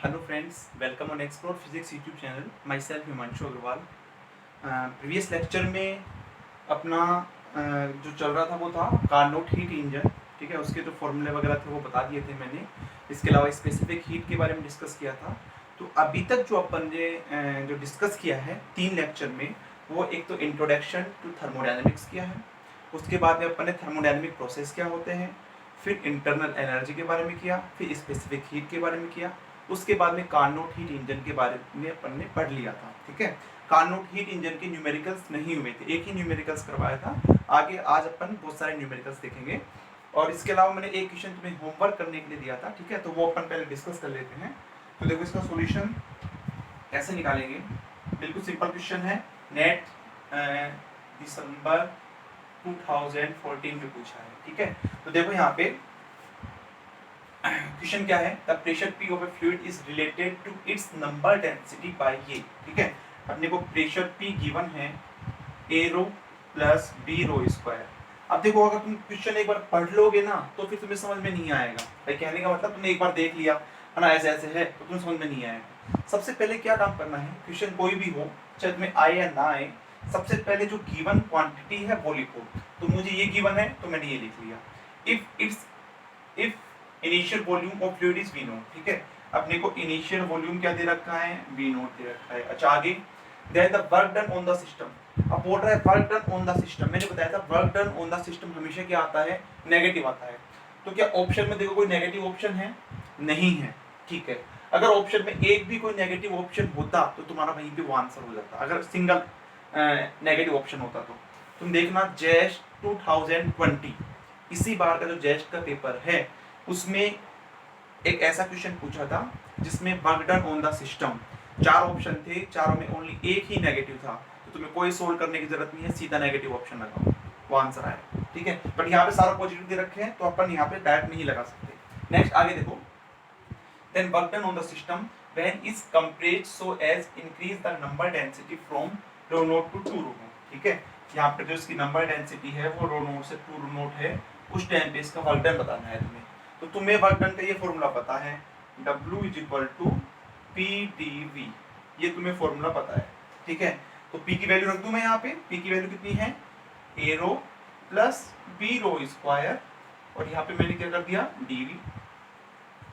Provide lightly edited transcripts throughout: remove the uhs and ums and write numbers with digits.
Hello friends, welcome on explore physics YouTube channel. Myself Himanshu Agarwal. Previous lecture में अपना जो चल रहा था वो था कार्नोट हीट इंजन। ठीक है, उसके जो फॉर्मूले वगैरह थे वो बता दिए थे मैंने। इसके अलावा स्पेसिफिक हीट के बारे में डिस्कस किया था। तो अभी तक जो अपन ने जो डिस्कस किया है 3 लेक्चर में, वो एक तो इंट्रोडक्शन टू थर्मोडायनेमिक्स किया है। उसके बाद में अपन ने थर्मोडायनेमिक प्रोसेस क्या होते हैं, फिर इंटरनल एनर्जी के बारे में किया, फिर स्पेसिफिक हीट के बारे में किया। उसके बाद में कार्नोट हीट इंजन के बारे में अपन ने पढ़ लिया था। ठीक है, कार्नोट हीट इंजन के न्यूमेरिकल्स नहीं हुए थे, एक ही न्यूमेरिकल्स करवाया था। आगे आज अपन बहुत सारे न्यूमेरिकल्स देखेंगे। और इसके अलावा मैंने एक क्वेश्चन तुम्हें होमवर्क करने के लिए दिया था। ठीक है, तो वो अपन पहले डिस्कस कर लेते हैं। तो देखो इसका सॉल्यूशन कैसे निकालेंगे। बिल्कुल सिंपल क्वेश्चन है, नेट दिसंबर 2014 में पूछा है। ठीक है, तो देखो यहाँ पे क्वेश्चन क्या है, the pressure P of a fluid is related to its number density by ये। ठीक है, अपने को प्रेशर P गिवन है A rho plus B rho square. अब देखो, अगर तुम क्वेश्चन एक बार पढ़ लोगे ना तो फिर तुम्हें समझ में नहीं आएगा। भाई कहने का मतलब तुमने एक बार देख लिया है ना, ऐसे ऐसे है तो तुम्हें समझ में नहीं आएगा। सबसे पहले क्या काम करना है, क्वेश्चन कोई भी हो चाहे तुम्हें आए या ना आए, सबसे पहले जो गिवन क्वांटिटी है वो लिखो। तो मुझे ये गिवन है तो मैंने ये लिख लिया। If initial volume of fluid is V note. ठीक है, अपने को इनिशियल वॉल्यूम क्या दे रखा है, V नोट दे रखा है। अच्छा आगे, that the work done on the system. अब बोल रहा है work done on the system. मैंने बताया था work done on the system हमेशा क्या आता है, नेगेटिव आता है। तो क्या ऑप्शन में देखो कोई नेगेटिव ऑप्शन है, नहीं है। ठीक है, अगर ऑप्शन में एक भी कोई नेगेटिव ऑप्शन होता तो तुम्हारा वहीं पे वो आंसर हो जाता। अगर सिंगल नेगेटिव ऑप्शन होता तो तुम देखना जेस्ट 2020 इसी बार का जो जेस्ट का पेपर है उसमें एक ऐसा क्वेश्चन पूछा था जिसमें work done on the system 4 option थे, चारों में ओनली एक ही नेगेटिव था। तो तुम्हें कोई सोल्व करने की जरूरत नहीं है, सीधा नेगेटिव ऑप्शन लगाओ, वो आंसर आएगा। ठीक है, बट यहाँ पे सारा पॉजिटिव दे रखे हैं तो अपन यहाँ पे डायरेक्ट नहीं लगा सकते। नेक्स्ट आगे देखो, then work done on the system when is compressed so as increase the number density from rho naught to 2 rho naught। ठीक है, यहाँ पे जो इसकी नंबर डेंसिटी है वो रो नोट से 2 रो नोट है, उस टाइम पे इसका वर्क डन बताना है तुम्हें। तो तुम्हें वर्क डन का ये फॉर्मूला पता है, W = PdV, ये तुम्हें फॉर्मूला पता है। ठीक है, तो P की वैल्यू रख दूं मैं यहाँ पे। P की वैल्यू कितनी है, A rho plus B rho square, और यहाँ पे मैंने क्या कर दिया, dV।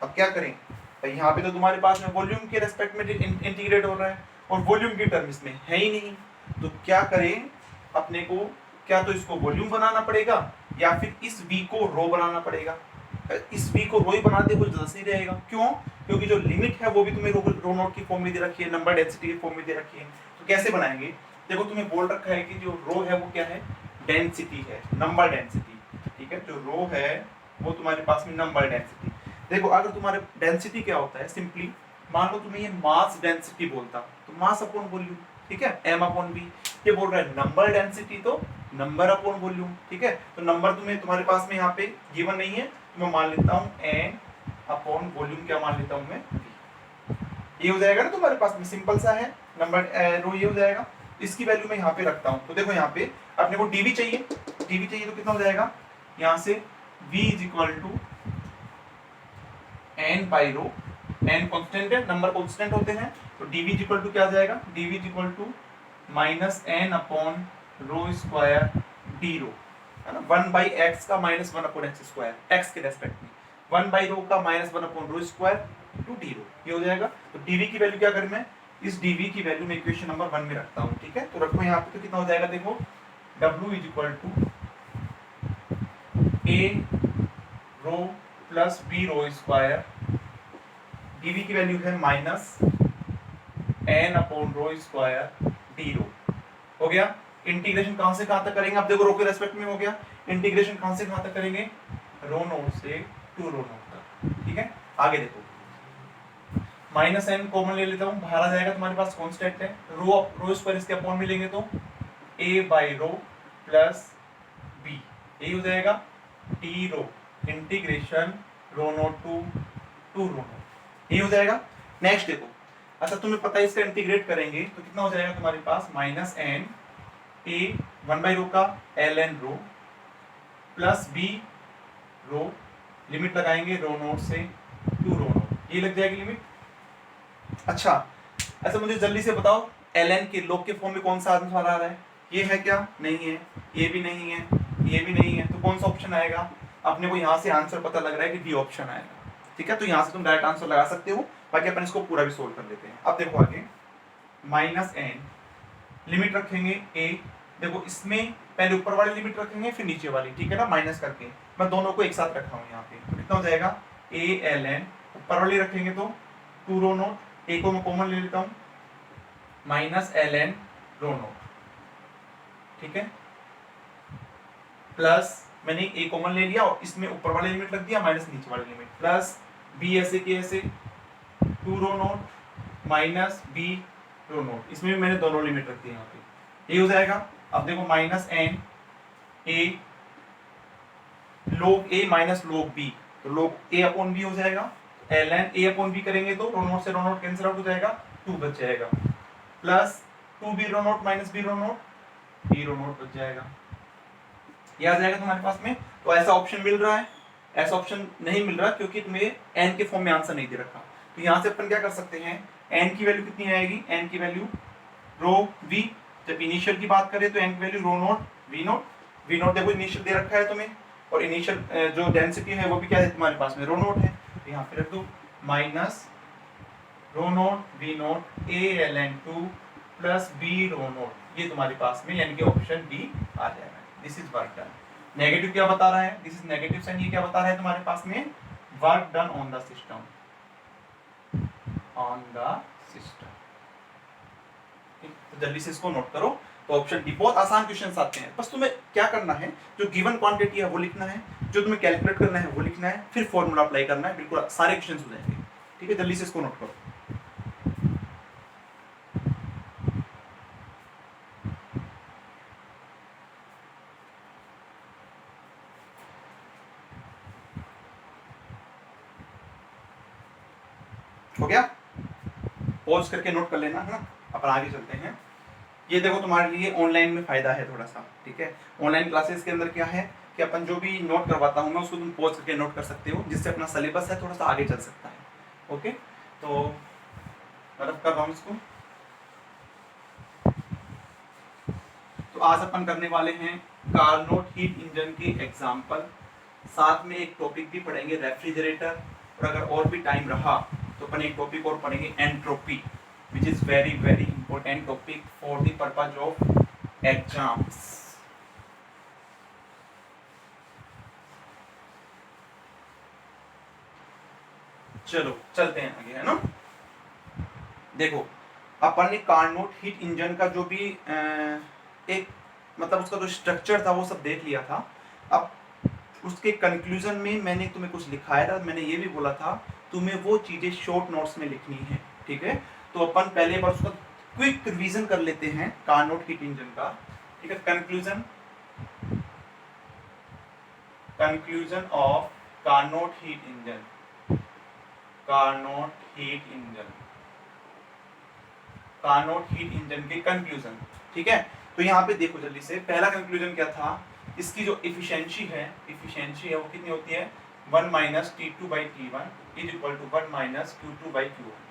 अब क्या करें, तो यहाँ पे तो तुम्हारे पास में वॉल्यूम के रेस्पेक्ट में इंटीग्रेट हो रहा है और वॉल्यूम की टर्म्स में है ही नहीं। तो क्या करें, अपने को क्या तो इसको वॉल्यूम बनाना पड़ेगा या फिर इस v को रो बनाना पड़ेगा। इस v को रो ही बना दे वो ज्यादा सही रहेगा। क्यों, क्योंकि जो लिमिट है वो भी तुम्हें रो नोट की फॉर्म में दे रखी है, नंबर डेंसिटी की फॉर्म में दे रखी है। तो कैसे बनाएंगे, देखो तुम्हें बोल रखा है कि जो रो है वो क्या है, डेंसिटी है, नंबर डेंसिटी। ठीक है, जो रो है वो तुम्हारे पास में नंबर डेंसिटी। देखो अगर तुम्हारे डेंसिटी क्या होता है, सिंपली मान लो तुम्हें ये मास डेंसिटी बोलता तो मास अपॉन वॉल्यूम। ठीक है, m/v। ये बोल रहा है नंबर डेंसिटी तो नंबर अपॉन वॉल्यूम। ठीक है, तो नंबर तुम्हारे पास में यहाँ पे गिवन नहीं है तो मैं मान लेता हूँ n/वॉल्यूम, क्या मान लेता हूँ मैं, v। ये हो जाएगा ना तुम्हारे पास में, सिंपल सा है, नंबर रो ये हो जाएगा। इसकी वैल्यू मैं यहाँ पे रखता हूँ। तो देखो यहाँ पे अपने को dv चाहिए, dv चाहिए तो कितना हो जाएगा, यहाँ से v = n पाई रो, n कांस्टेंट है, नंबर कांस्टेंट होते हैं, तो dv = क्या आ जाएगा, dv = -n/रो स्क्वायर d रो, है ना, 1/x का -1/x², x के रेस्पेक्ट में 1/रो का -1/रो स्क्वायर टू d रो, ये हो जाएगा। तो dv की वैल्यू क्या करूं मैं, इस dv की वैल्यू मैं इक्वेशन नंबर 1 में रखता हूं। ठीक है, तो रखो यहाँ पे, तो कितना हो जाएगा, देखो w = a rho plus b rho square, dv की वैल्यू है -n/रो स्क्वायर d रो। हो गया, इंटीग्रेशन कहां से कहां तक करेंगे, अब देखो रो के रेस्पेक्ट में हो गया, इंटीग्रेशन कहां से कहां तक करेंगे, रो नोट से 2 रो नोट तक। ठीक है, आगे देखो, -n कॉमन ले लेता हूं, बाहर आ जाएगा, तुम्हारे पास कांस्टेंट है, रो स्क्वायर इसके अपॉन में लेंगे तो a/रो प्लस b, ये हो जाएगा d rho integration rho naught to 2 rho naught, ये हो जाएगा। नेक्स्ट देखो, अच्छा तुम्हें पता है इसका इंटीग्रेट करेंगे तो कितना हो जाएगा तुम्हारे पास, -n a 1/रो का ln रो प्लस b रो, लिमिट लगाएंगे रो नोट से 2 रो नोट, ये लग जाएगी लिमिट। अच्छा, ऐसा मुझे जल्दी से बताओ ln के log के फॉर्म में कौन सा आंसर आ रहा है? ये है क्या? नहीं है, ये भी नहीं है, ये भी नहीं है, तो कौन सा ऑप्शन आएगा? अपने को यहाँ से आंसर पता लग रहा है कि डी ऑप्शन आएगा। ठीक है, तो यहाँ से तुम डायरेक्ट आंसर लगा सकते हो, बाकी अपन इसको पूरा भी सोल्व कर लेते हैं। अब देखो आगे, -n लिमिट रखेंगे a, देखो इसमें पहले ऊपर वाली लिमिट रखेंगे फिर नीचे वाली, ठीक है ना, माइनस करके मैं दोनों को एक साथ रखा हूँ यहाँ पे, तो कितना हो जाएगा a ln, ऊपर वाली रखेंगे तो 2 रो नोट, a को मैं कॉमन ले लेता हूँ, माइनस ln रो नोट, ठीक है, प्लस मैंने a कॉमन ले लिया और इसमें ऊपर वाली लिमिट रख दिया माइनस नीचे वाली लिमिट, प्लस b ऐसे के ऐसे 2 rho note minus b rho note, इसमें भी मैंने दोनों लिमिट रख दी यहाँ पे, ये हो जाएगा। अब देखो -n a log a minus log b, तो log a अपॉन b हो जाएगा, ln a अपॉन b करेंगे तो रो नोट से रो नोट कैंसिल आउट हो जाएगा, 2 बच जाएगा, प्लस 2b रो note minus b rho note बच जाएगा, ये आ जाएगा तुम्हारे पास में। तो ऐसा ऑप्शन मिल रहा है, ऐसा ऑप्शन नहीं मिल रहा क्योंकि तुम्हें n के फॉर्म में आंसर नहीं दे रखा, तो यहाँ से अपन क्या कर सकते हैं, n की वैल्यू कितनी आएगी, n की वैल्यू रो v, जब इनिशियल की बात करें तो n की वैल्यू रो नोट v नोट देखो इनिशियल दे रखा है तुम्हें, और इनिशियल जो डेंसिटी है वो भी क्या है तुम्हारे पास में, रो नोट है, तो यहाँ पे रख दो minus rho naught v naught a ln 2 plus b rho naught, ये तुम्हारे पास में यानी कि ऑप्शन डी आ जाएगा। This is work done. Negative क्या बता रहा है, दिस इज नेगेटिव साइन, ये क्या बता रहा है तुम्हारे पास में, work done on the system, तो जल्दी से इसको नोट करो। तो ऑप्शन डी, बहुत आसान क्वेश्चंस आते हैं, बस तुम्हें क्या करना है, जो गिवन क्वांटिटी है वो लिखना है, जो तुम्हें कैलकुलेट करना है वो लिखना है, फिर फॉर्मूला अप्लाई करना है, बिल्कुल सारे क्वेश्चंस हो जाएंगे। ठीक है, जल्दी से इसको नोट करो। हो गया, पॉज करके नोट कर लेना है ना, अपन आगे चलते हैं। ये देखो तुम्हारे लिए ऑनलाइन में फायदा है थोड़ा सा, ठीक है, ऑनलाइन क्लासेस के अंदर क्या है कि अपन जो भी नोट करवाता हूँ मैं उसको तुम पॉज करके नोट कर सकते हो, जिससे अपना सिलेबस है थोड़ा सा आगे चल सकता है। ओके, तो मतलब कर रहा हूँ इसको। तो आज अपन करने वाले हैं कार्नोट हीट इंजन की एग्जाम्पल, साथ में एक टॉपिक भी पढ़ेंगे रेफ्रिजरेटर, और अगर और भी टाइम रहा तो अपन एक टॉपिक और पढ़ेंगे entropy, which is very very important topic for the purpose of exams। चलो चलते हैं आगे, है ना। देखो अपन ने कार्नोट हीट इंजन का जो भी एक मतलब उसका जो स्ट्रक्चर था वो सब देख लिया था। अब उसके कंक्लूजन में मैंने तुम्हें कुछ लिखाया था, मैंने ये भी बोला था तुम्हें वो चीजें शॉर्ट नोट्स में लिखनी है, ठीक है। तो अपन पहले बार उसका क्विक रिवीजन कर लेते हैं कार्नोट हीट इंजन का, ठीक है। Conclusion of Carnot heat engine, Carnot heat engine के कंक्लूजन, ठीक है। तो यहाँ पे देखो जल्दी से, पहला कंक्लूजन क्या था, इसकी जो इफिशिएंसी है वो कितनी होती है, 1 minus T2/T1 is equal to 1 minus Q2/Q1।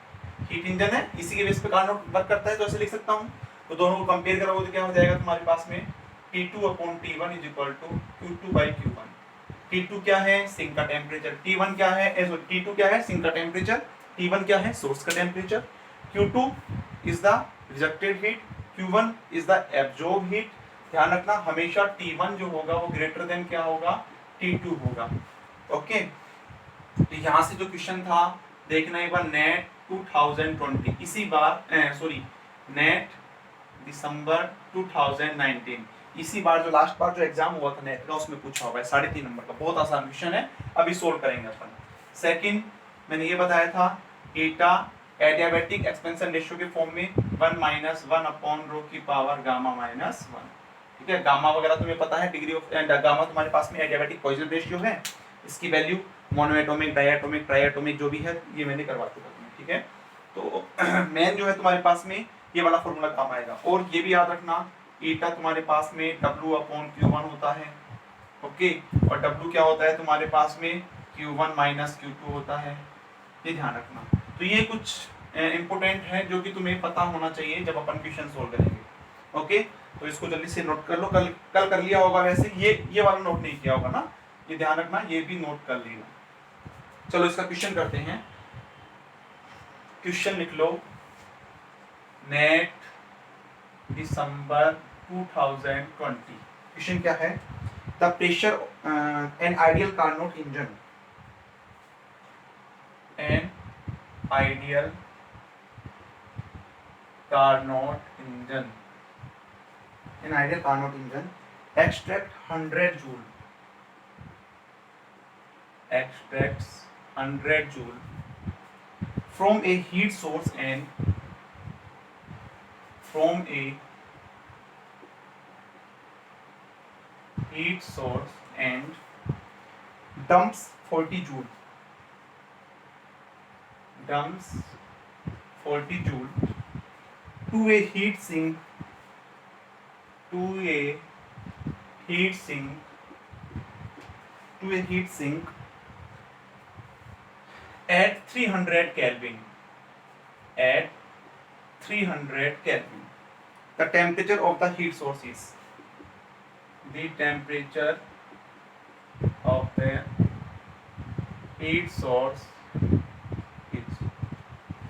Heat engine है, इसी के बेस पे कार्नोट वर्क करता है, तो ऐसे लिख सकता हूँ। तो दोनों को कंपेयर करोगे तो क्या हो जाएगा तुम्हारे पास में, T2/T1 is equal to Q2/Q1। T2 क्या है, सिंक का टेम्परेचर, T1 क्या है, T2 क्या है, सिंक का टेम्परेचर, T1 क्या है, सोर्स का temperature, Q2 is the rejected heat, Q1 is the absorb heat. ध्यान रखना हमेशा T1 जो होगा वो ग्रेटर देन क्या होगा, T2 होगा। ओके, तो यहाँ से जो क्वेश्चन था देखना एक बार, नेट 2020, इसी बार नेट दिसंबर 2019, इसी बार जो लास्ट बार जो एग्जाम हुआ था नेट का उसमें पूछा हुआ है, 3.5 नंबर का, बहुत आसान क्वेश्चन है, अभी सोल्व करेंगे अपन। सेकंड मैंने ये बताया था एटा एडियाबैटिक एक्सपेंशन रेशियो के फॉर्म में 1 माइनस 1 अपॉन रो की पावर गामा माइनस 1, ठीक है। गामा वगैरह तुम्हें पता है, डिग्री ऑफ गामा तुम्हारे पास में एडियाबैटिक पॉइजन रेशियो है, इसकी वैल्यू मोनोएटॉमिक डायटोमिक ट्राइएटोमिक जो भी है ये मैंने करवा चुका हूं, ठीक है। तो मेन जो है तुम्हारे पास में ये वाला फॉर्मूला काम आएगा, और ये भी याद रखना ईटा तुम्हारे पास में W/Q1 होता है, ओके, और W क्या होता है तुम्हारे पास में, Q1 माइनस Q2 होता है, ये ध्यान रखना। तो ये कुछ इम्पोर्टेंट है जो कि तुम्हें पता होना चाहिए जब अपन क्वेश्चन सोल्व करेंगे। ओके, तो इसको जल्दी से नोट कर लो। कल कल कर लिया होगा वैसे, ये वाला नोट नहीं किया होगा ना, ये ध्यान रखना, ये भी नोट कर लेना। चलो इसका क्वेश्चन करते हैं। क्वेश्चन लिख लो, नेट दिसंबर 2020। क्वेश्चन क्या है? The pressure an ideal Carnot engine, an ideal Carnot engine, an ideal Carnot engine extract 100 joule, extracts 100 joule from a heat source and from a heat source and dumps 40 joule, dumps 40 joule to a heat sink, to a heat sink, to a heat sink at 300 Kelvin, at 300 Kelvin. The temperature of the heat source is, the temperature of the heat source is,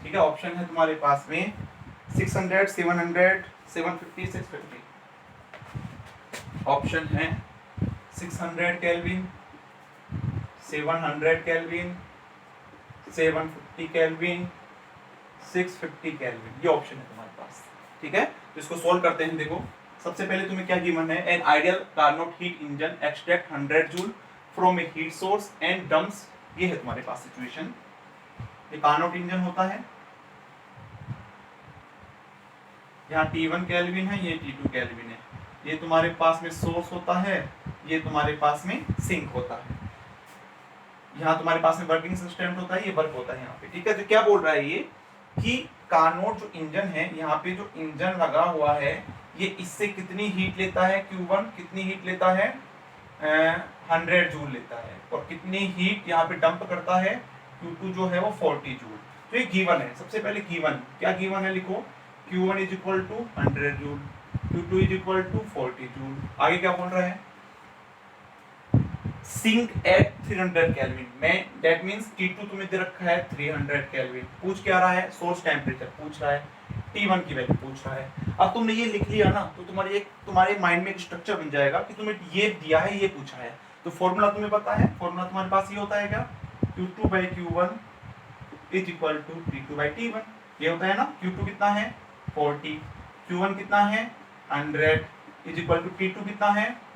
ठीक है। Option है तुम्हारे पास में 600, 700, 750, 650। Option है 600 kelvin, 700 kelvin, 750 kelvin, 650 kelvin, ये option है तुम्हारे पास। ठीक है, तो इसको सोल्व करते हैं। देखो सबसे पहले तुम्हें क्या गिवन है? An ideal Carnot heat engine extract 100 joule from a heat source and dumps, ये है तुम्हारे पास सिचुएशन। ये कार्नोट इंजन होता है, यहाँ T1 केल्विन है, ये T2 केल्विन है। ये तुम्हारे पास में सोर्स होता है, ये तुम्हारे पास में सिंक होता है। यहाँ तुम्हारे पास में वर्किंग सिस्टम होता है, ये वर्क होता है यहाँ पे। ठीक है, तो क्या बोल रहा है ये कि कार्नोट जो इंजन है, यहाँ पे जो इंजन लगा हुआ है, ये इससे कितनी हीट लेता है? Q1 कितनी हीट लेता है? 100 जूल लेता है। और कितनी हीट यहाँ पे डंप करता है? Q2 जो है वो 40 जूल। तो ये गिवन है। सबसे पहले गिवन क्या गिवन है लिखो, Q1 is equal to 100 joule, Q2 is equal to 40 joule. आगे क्या बोल रहा है? सिंक एट 300 केल्विन में, दैट मींस T2 तुम्हें दे रखा है 300 केल्विन। पूछ क्या रहा है? सोर्स टेम्परेचर पूछ रहा है, T1 की वैल्यू पूछ रहा है। अब तुमने ये लिख लिया ना, तो तुम्हारे माइंड में एक स्ट्रक्चर बन जाएगा कि तुम्हें ये दिया है, ये पूछा है। तो फॉर्मूला तुम्हें पता है, फॉर्मूला तुम्हारे पास ये होता है क्या? Q2 by Q1 is equal to T2 by T1। ये होता है ना। Q2 कितना है? 40, Q1 कितना है? 100 इज इक्वल टू T2 कितना है?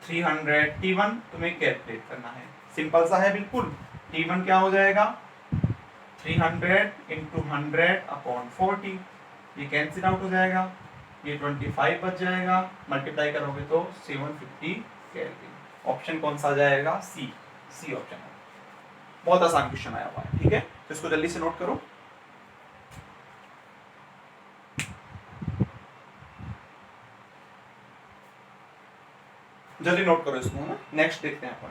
300। T1 तुम्हें कैलकुलेट करना है, सिंपल सा है बिल्कुल। T1 क्या हो जाएगा? 300 इंटू 100 अपॉन 40, ये कैंसिल आउट हो जाएगा, ये 25 बच जाएगा। मल्टीप्लाई करोगे तो 750 केल्विन। ऑप्शन कौन सा जाएगा? सी, सी ऑप्शन है। बहुत आसान क्वेश्चन आया हुआ है। ठीक है, तो इसको जल्दी से नोट करो। जल्दी नोट करो इसको, ना नेक्स्ट देखते हैं अपन।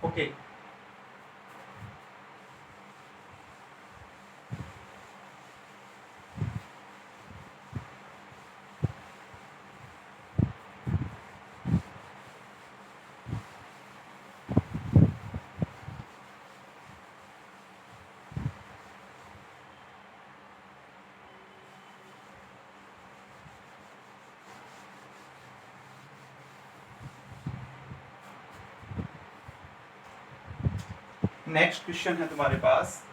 ओके, नेक्स्ट क्वेश्चन है तुम्हारे पास,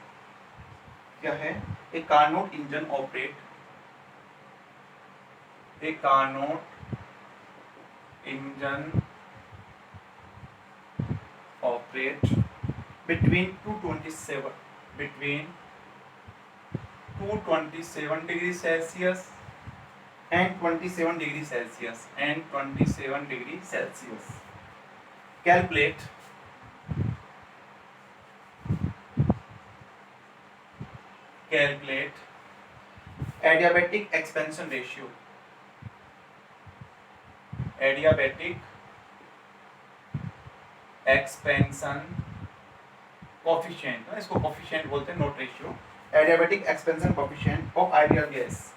क्या है? A Carnot engine operate, a Carnot engine operate between 227 degree Celsius and 27 degree Celsius and 27 degree Celsius. Calculate adiabatic expansion ratio. Adiabatic expansion coefficient, इसको coefficient बोलते हैं, not ratio. Adiabatic expansion coefficient of ideal gas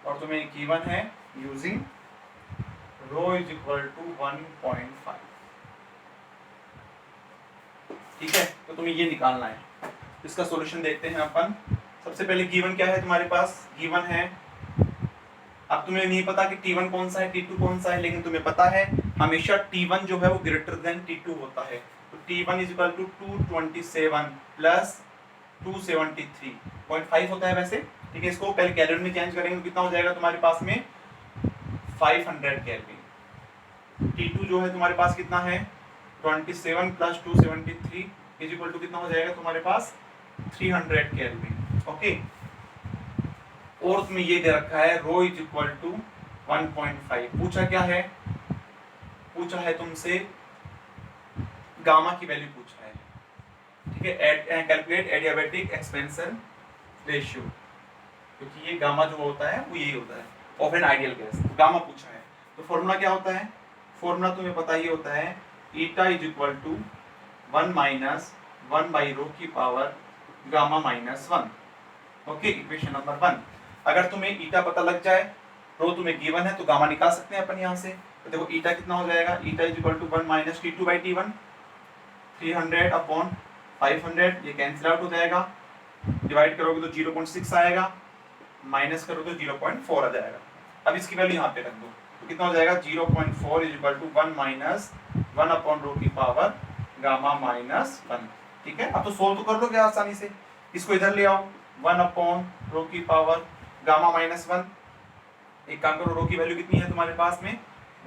और तुम्हें given है using rho is equal to 1.5. ठीक है, तो तुम्हें ये निकालना है. इसका सॉल्यूशन देखते हैं अपन. सबसे पहले गिवन क्या है तुम्हारे पास? गिवन है, अब तुम्हें नहीं पता कि T1 कौन सा है, T2 कौन सा है, लेकिन तुम्हें पता है हमेशा T1 जो है वो ग्रेटर देन T2 होता है. तो T1 is equal to 227 plus 273.5 होता है वैसे. ठीक है, इसको पहले कैलोरी में चेंज करेंगे तो कितना हो जाएगा तुम्हारे पास में 500 केल्विन. T2 जो है तुम्हारे पास कितना है 27 प्लस 273 इज इक्वल टू कितना हो जाएगा तुम्हारे पास 300 केल्विन. ओके, और तुम्हें ये दे रखा है रो इज इक्वल टू 1.5. पूछा क्या है? पूछा है तुमसे गामा की वैल्यू पूछा है. ठीक है, कैलकुलेट एडियाबैटिक एक्सपेंशन रेशियो, क्योंकि ये गामा जो होता है वो यही होता है of an ideal gas. Gamma पूछा है तो फॉर्मूला क्या होता है? फॉर्मूला तुम्हें पता ही होता है eta is equal to 1 minus 1 by rho की power gamma minus 1. Okay, equation number 1. अगर तुम्हें ईटा पता लग जाए, रो तुम्हें गिवन है, तो गामा निकाल सकते हैं अपन यहाँ से. तो देखो ईटा कितना हो जाएगा, eta is equal to 1 minus T2 by T1, 300 upon 500, ये कैंसिल आउट हो जाएगा. डिवाइड करोगे तो 0.6 आएगा, माइनस करोगे तो 0.4 आ जाएगा. अब इसकी वैल्यू यहाँ पे रख दो तो कितना हो जाएगा 0.4 is equal to 1 minus 1 upon rho की पावर गामा माइनस 1. ठीक है, अब तो सोल्व तो कर लोगे आसानी से. इसको इधर ले आओ, 1 अपॉन रो की पावर गामा माइनस 1. एक काम करो, रो की वैल्यू कितनी है तुम्हारे पास में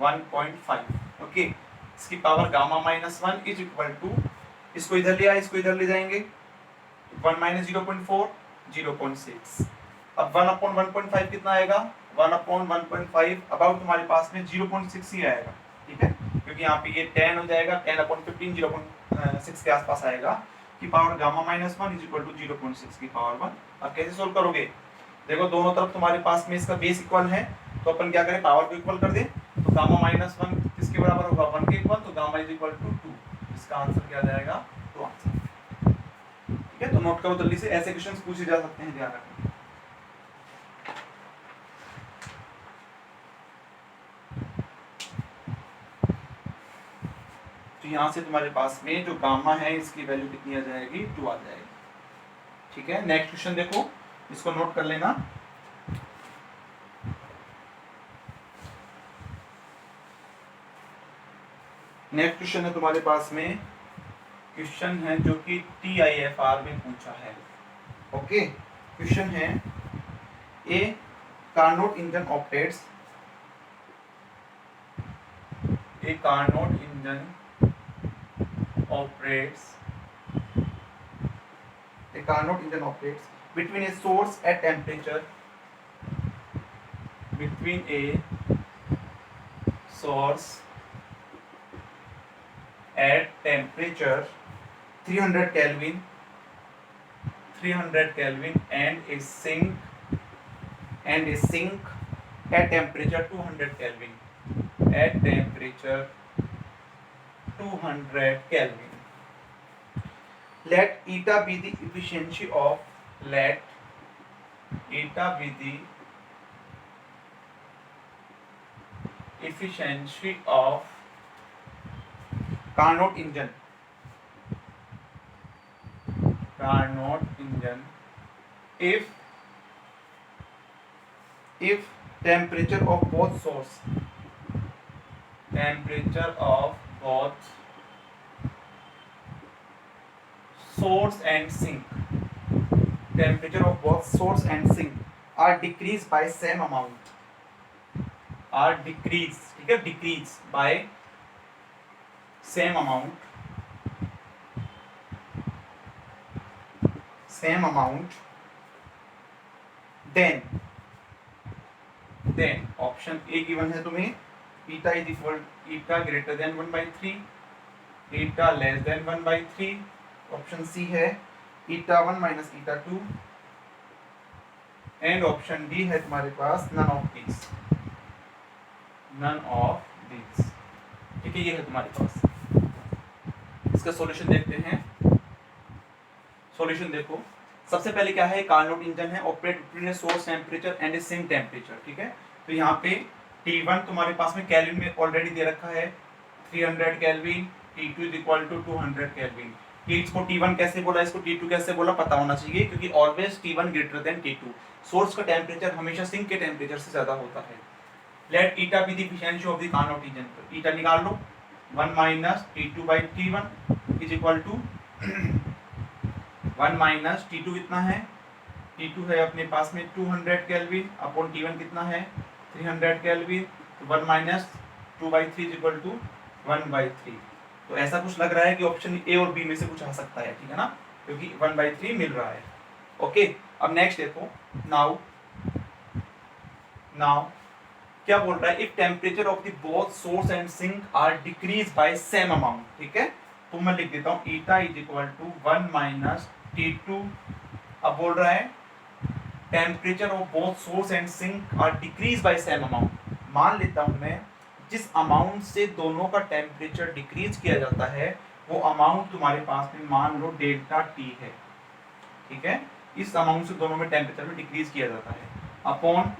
1.5. ओके, इसकी power gamma minus 1 is equal to, इसको इधर ले आए, इसको इधर ले जाएंगे, 1 माइनस 0.4 0.6. अब 1 अपॉन 1.5 कितना आएगा, 1 अपॉन 1.5 अबाउट तुम्हारे पास में 0.6 ही आएगा. ठीक है, क्योंकि यहाँ पे ये 10 हो जाएगा, 10 अपॉन 15 0.6 के आसपास आएगा की power gamma minus 1 is equal to 0.6 की पावर 1. अब कैसे सोल्व करोगे? देखो दोनों तरफ तुम्हारे पास में इसका बेस इक्वल है, तो अपन क्या करें, पावर को इक्वल कर दें. तो गामा माइनस 1 किसके बराबर होगा, 1 के इक्वल, तो गामा इज इक्वल टू 2. इसका आंसर क्या जाएगा, 2 आंसर. ठीक है, तो नोट करो जल्दी से, ऐसे क्वेश्चंस पूछे जा सकते हैं, ध्यान रखना. तो यहाँ से तुम्हारे पास में जो गामा है इसकी वैल्यू कितनी आ जाएगी, 2 आ जाएगी. ठीक है, नेक्स्ट क्वेश्चन देखो, इसको नोट कर लेना. नेक्स्ट क्वेश्चन है तुम्हारे पास में, क्वेश्चन है जो कि TIFR में पूछा है. ओके, क्वेश्चन है a Carnot engine operates, a Carnot engine operates between a source at temperature 300 Kelvin and a sink at temperature 200 Kelvin. At temperature 200 Kelvin. Let eta be the efficiency of Carnot engine if temperature of both source and sink are decreased by same amount. ठीक है, decrease by same amount then option A given है तुम्हें, eta is equal eta greater than 1/3, eta less than 1/3। Option C है eta 1 minus eta 2, and option D है तुम्हारे पास none of these, ठीक है। ये है तुम्हारे पास। इसका सॉल्यूशन देखते हैं। सॉल्यूशन देखो, सबसे पहले क्या है, कार्नोट इंजन है, operate between source temperature and a sink temperature, ठीक है। तो यहाँ पे T1 तुम्हारे पास में केल्विन में ऑलरेडी दे रखा है 300 kelvin, T2 is equal to 200 kelvin. इसको T1 कैसे बोला, इसको T2 कैसे बोला पता होना चाहिए, क्योंकि always T1 greater than T2। Source का टेम्परेचर हमेशा सिंक के टेम्परेचर से ज्यादा होता है। Let eta be the efficiency of the Carnot engine. तो ईटा निकाल लो, 1 minus T2/T1 is equal to 1 minus T2 कितना है, T2 है अपने पास में 200 केल्विन अपॉन T1 कितना है 300 केल्विन। तो 1 माइनस 2/3 इज इक्वल टू 1/3। तो ऐसा कुछ लग रहा है कि ऑप्शन ए और बी में से कुछ आ सकता है, ठीक है ना, क्योंकि 1/3 मिल रहा है। ओके, अब नेक्स्ट देखो, नाउ क्या बोल रहा है, if temperature of the both source and sink are decrease by same amount, ठीक है। तो मैं लिख देता हूं eta is equal to 1 minus T2। अब बोल रहा है temperature of both source and sink are decrease by same amount. मान लेता हूं मैं जिस अमाउंट से दोनों का टेम्परेचर डिक्रीज किया जाता है वो अमाउंट तुम्हारे पास में मान लो डेल्टा टी है, ठीक है। इस अमाउंट से दोनों में टेम्परेचर में डिक्रीज किया जाता है upon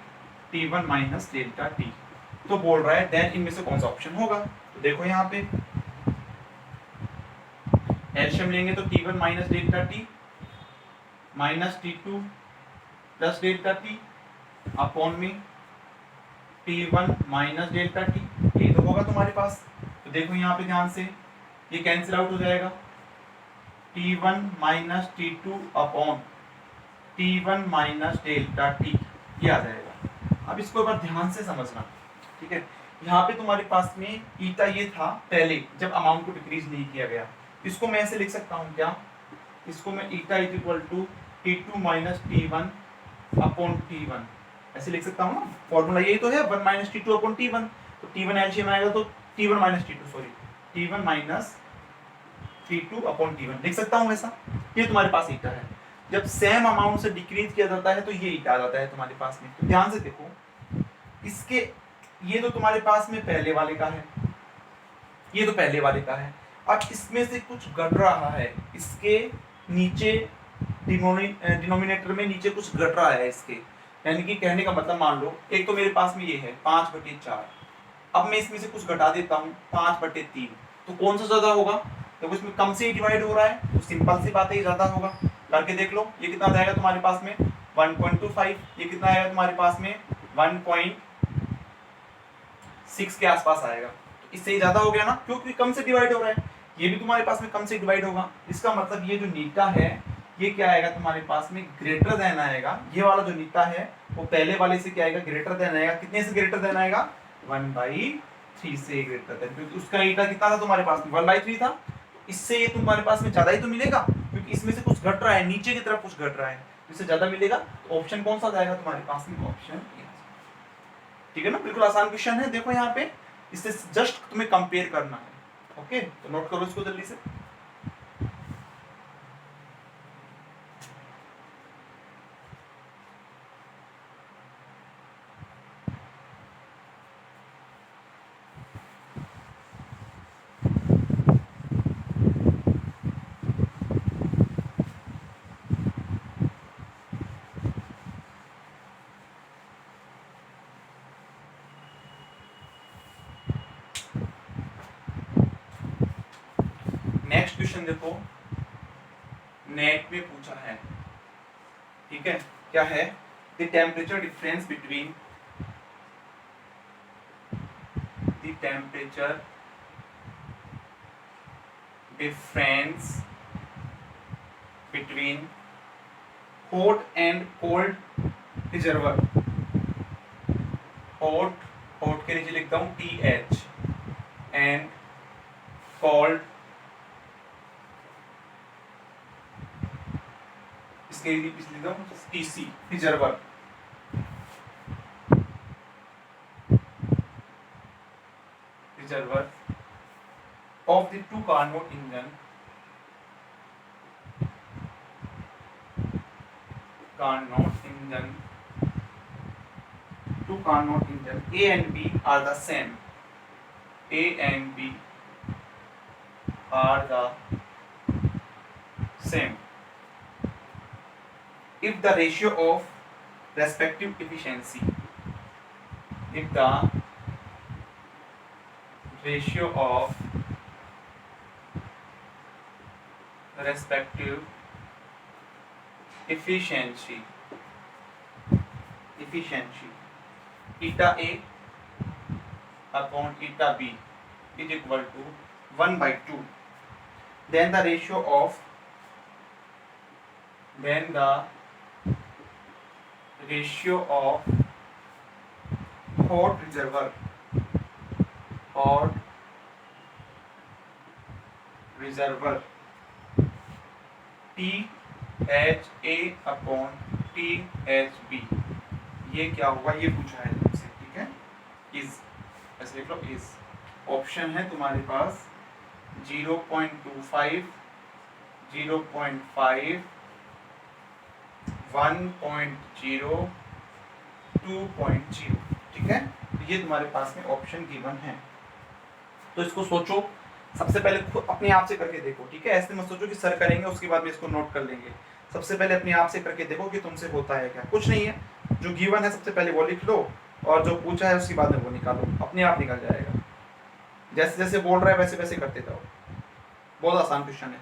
T1 minus delta T. तो बोल रहा है देन इनमें से कौन सा ऑप्शन होगा। तो देखो यहाँ पे एलसीएम लेंगे तो T1 minus delta T minus T2 plus delta T upon में T1 माइनस डेल्टा टी, ये तो होगा तुम्हारे पास। तो देखो यहाँ पे ध्यान से ये कैंसिल आउट हो जाएगा, T1 minus T2 upon T1 minus delta T, ये आ जाएगा। अब इसको एक बार ध्यान से समझना, ठीक है। यहाँ पे तुम्हारे पास में ईटा ये था पहले जब अमाउंट को डिक्रीज नहीं किया गया, इसको मैं ऐसे लिख सकता हूँ क्या, इसको मैं eta is equal to T2 minus T1 upon T1 ऐसे लिख सकता हूँ ना, फॉर्मूला यही तो है 1 माइनस T2 अपॉन T1। तो T1 एलसीएम आएगा तो T1 minus T2 sorry T1 minus T2 upon T1 लिख सकता हूँ ऐसा। ये तुम्हारे पास ईटा है, जब सेम अमाउंट से डिक्रीज किया जाता है तो ये ईटा आ जाता है तुम्हारे पास में। तो ध्यान से देखो, इसके ये तो तुम्हारे पास में पहले वाले का है, ये तो पहले वाले का है। अब इसमें से कुछ घट रहा है, इसके नीचे डिनोमिनेटर में नीचे कुछ घट रहा है इसके, यानी कि कहने का मतलब मान लो एक तो मेरे पास में ये है 5/4, अब मैं इसमें से कुछ घटा देता हूँ 5/3, तो कौन सा ज्यादा होगा, तो इसमें कम से ही डिवाइड हो रहा है तो सिंपल सी बात है ये ज्यादा होगा। करके देख लो ये कितना जाएगा तुम्हारे पास में 1.25, ये कितना आएगा तुम्हारे पास में 1.6 के आसपास आएगा। तो इससे ही ज्यादा हो गया ना, क्योंकि कम से डिवाइड हो रहा है, ये भी तुम्हारे पास में कम से डिवाइड होगा। इसका मतलब ये जो नीटा है ये क्या आएगा तुम्हारे पास में ग्रेटर देन आएगा, ये वाला जो नीटा है वो पहले वाले से क्या आएगा ग्रेटर देन आएगा। कितने से ग्रेटर देन आएगा 1/3 से ग्रेटर देन, क्योंकि उसका ईटा कितना था तुम्हारे पास में 1/3 था। इससे ये तुम्हारे पास में ज्यादा ही तो मिलेगा, क्योंकि इसमें से कुछ घट रहा है, नीचे की तरफ कुछ घट रहा है, इससे ज्यादा मिलेगा। तो ऑप्शन कौन सा जाएगा तुम्हारे पास में, ऑप्शन, ठीक है ना। बिल्कुल आसान क्वेश्चन है, देखो यहाँ पे इससे जस्ट तुम्हें कंपेयर करना है। ओके, तो नोट करो इसको जल्दी से। नेक्स्ट क्वेश्चन देखो, नेट में पूछा है, ठीक है। क्या है, the temperature difference between hot and cold reservoir. Hot के नीचे लिखता हूं TH एंड कोल्ड, इसके नीचे लिखता हूं TC reservoir. Carnot engine A and B are the same. A and B are the same if the ratio of respective efficiency, if the ratio of respective efficiency eta A upon eta B is equal to 1/2, then the ratio of hot reservoir THA upon THB, ये क्या होगा, ये पूछा है तुमसे, ठीक है। Is ऐसे लिख लो, इज ऑप्शन है तुम्हारे पास 0.25, 0.5, 1.0, 2.0, ठीक है। तो ये तुम्हारे पास में ऑप्शन गिवन है। तो इसको सोचो, सबसे पहले खुद अपने आप से करके देखो, ठीक है। ऐसे मत सोचो कि सर करेंगे उसके बाद में इसको नोट कर लेंगे। सबसे पहले अपने आप से करके देखो कि तुमसे होता है क्या। कुछ नहीं है, जो गिवन है सबसे पहले वो लिख लो और जो पूछा है उसके बाद में वो निकालो, अपने आप निकल जाएगा। जैसे जैसे बोल रहा है वैसे वैसे करते जाओ, बहुत आसान क्वेश्चन है,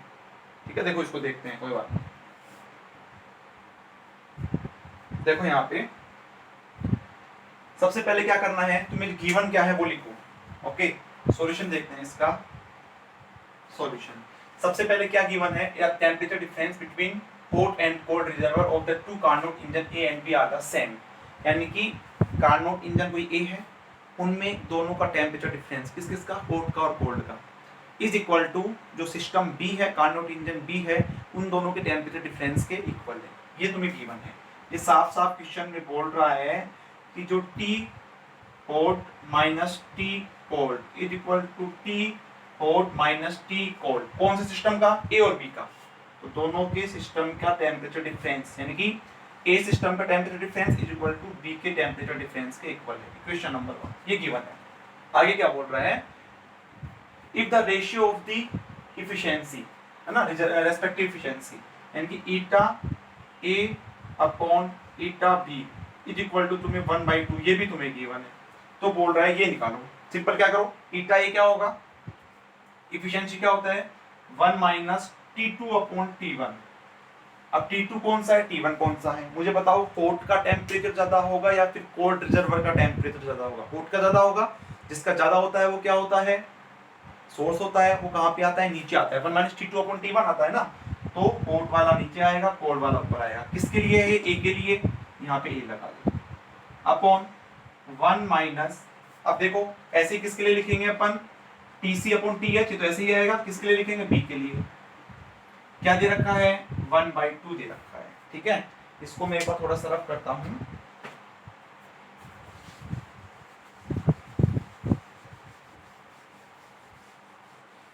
ठीक है। देखो इसको देखते हैं, कोई बात नहीं। देखो यहाँ पे सबसे पहले क्या करना है, तुम्हें गिवन क्या है वो लिखो, ओके। सॉल्यूशन देखते हैं इसका। सॉल्यूशन सबसे पहले क्या गिवन है, या temperature difference between hot and cold reservoir of the two Carnot engine A and B are the same, यानी कि कार्नोट इंजन कोई ए है, उनमें दोनों का टेम्परेचर डिफरेंस किस किस का, हॉट का और कोल्ड का, इज इक्वल टू जो सिस्टम बी है, कार्नोट इंजन बी है, उन दोनों के टेम्परेचर डिफरेंस के इक्वल है। ये तुम्हें गिवन है। ये साफ साफ क्वेश्चन में बोल रहा है कि जो T hot minus T cold is equal to T hot minus T cold, कौन से सिस्टम का, ए और बी का। तो दोनों के सिस्टम का टेम्परेचर डिफरेंस, यानी कि ए सिस्टम का temperature difference is equal to B के टेम्परेचर डिफरेंस के इक्वल है। इक्वेशन नंबर 1 ये गिवन है। आगे क्या बोल रहा है, if the ratio of the efficiency, है ना, रेस्पेक्टिव इफिशिएंसी, यानी कि eta A upon eta B is equal to तुम्हें 1/2, ये भी तुम्हें गिवन है। तो बोल रहा है ये निकालो। सिंपल क्या करो, ईटा ए क्या होगा, इफिशिएंसी क्या होता है 1 माइनस T2 अपॉन T1। अब T2 कौन सा है, T1 कौन सा है, मुझे बताओ। हॉट का टेम्परेचर ज्यादा होगा या फिर कोल्ड रिजर्वर का टेम्परेचर ज्यादा होगा। हॉट का ज्यादा होगा, जिसका ज्यादा होता है वो क्या होता है, सोर्स होता है, वो कहाँ पे आता है, नीचे आता है। 1 माइनस T2 अपॉन T1 आता है ना, तो हॉट वाला नीचे आएगा, कोल्ड वाला ऊपर आएगा। किसके लिए है, ए के लिए, यहाँ पे ए लगा दो, अपॉन 1 माइनस, अब देखो ऐसे किसके लिए लिखेंगे अपन, TC अपॉन TH, तो ऐसे ही आएगा। किसके लिए लिखेंगे, बी के लिए। क्या दे रखा है, 1/2 दे रखा है, ठीक है। इसको मैं एक बार थोड़ा सा रफ करता हूं।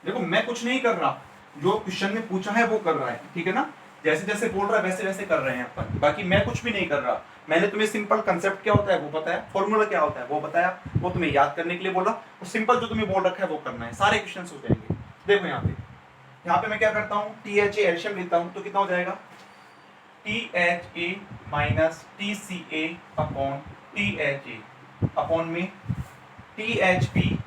देखो मैं कुछ नहीं कर रहा, जो क्वेश्चन में पूछा है वो कर रहा है, ठीक है ना। जैसे जैसे बोल रहा है वैसे वैसे कर रहे हैं अपन, बाकी मैं कुछ भी नहीं कर रहा। मैंने तुम्हें सिंपल कंसेप्ट क्या होता है वो बताया, फॉर्मूला क्या होता है वो बताया, वो तुम्हें याद करने के लिए बोला, और सिंपल जो तुम्हें बोल रखा है वो करना है, सारे क्वेश्चन हो जाएंगे। देखो यहाँ पे मैं क्या करता हूँ, THA एल्शियम लेता हूँ, तो कितना हो जाएगा, THA minus TCA upon THA upon में THB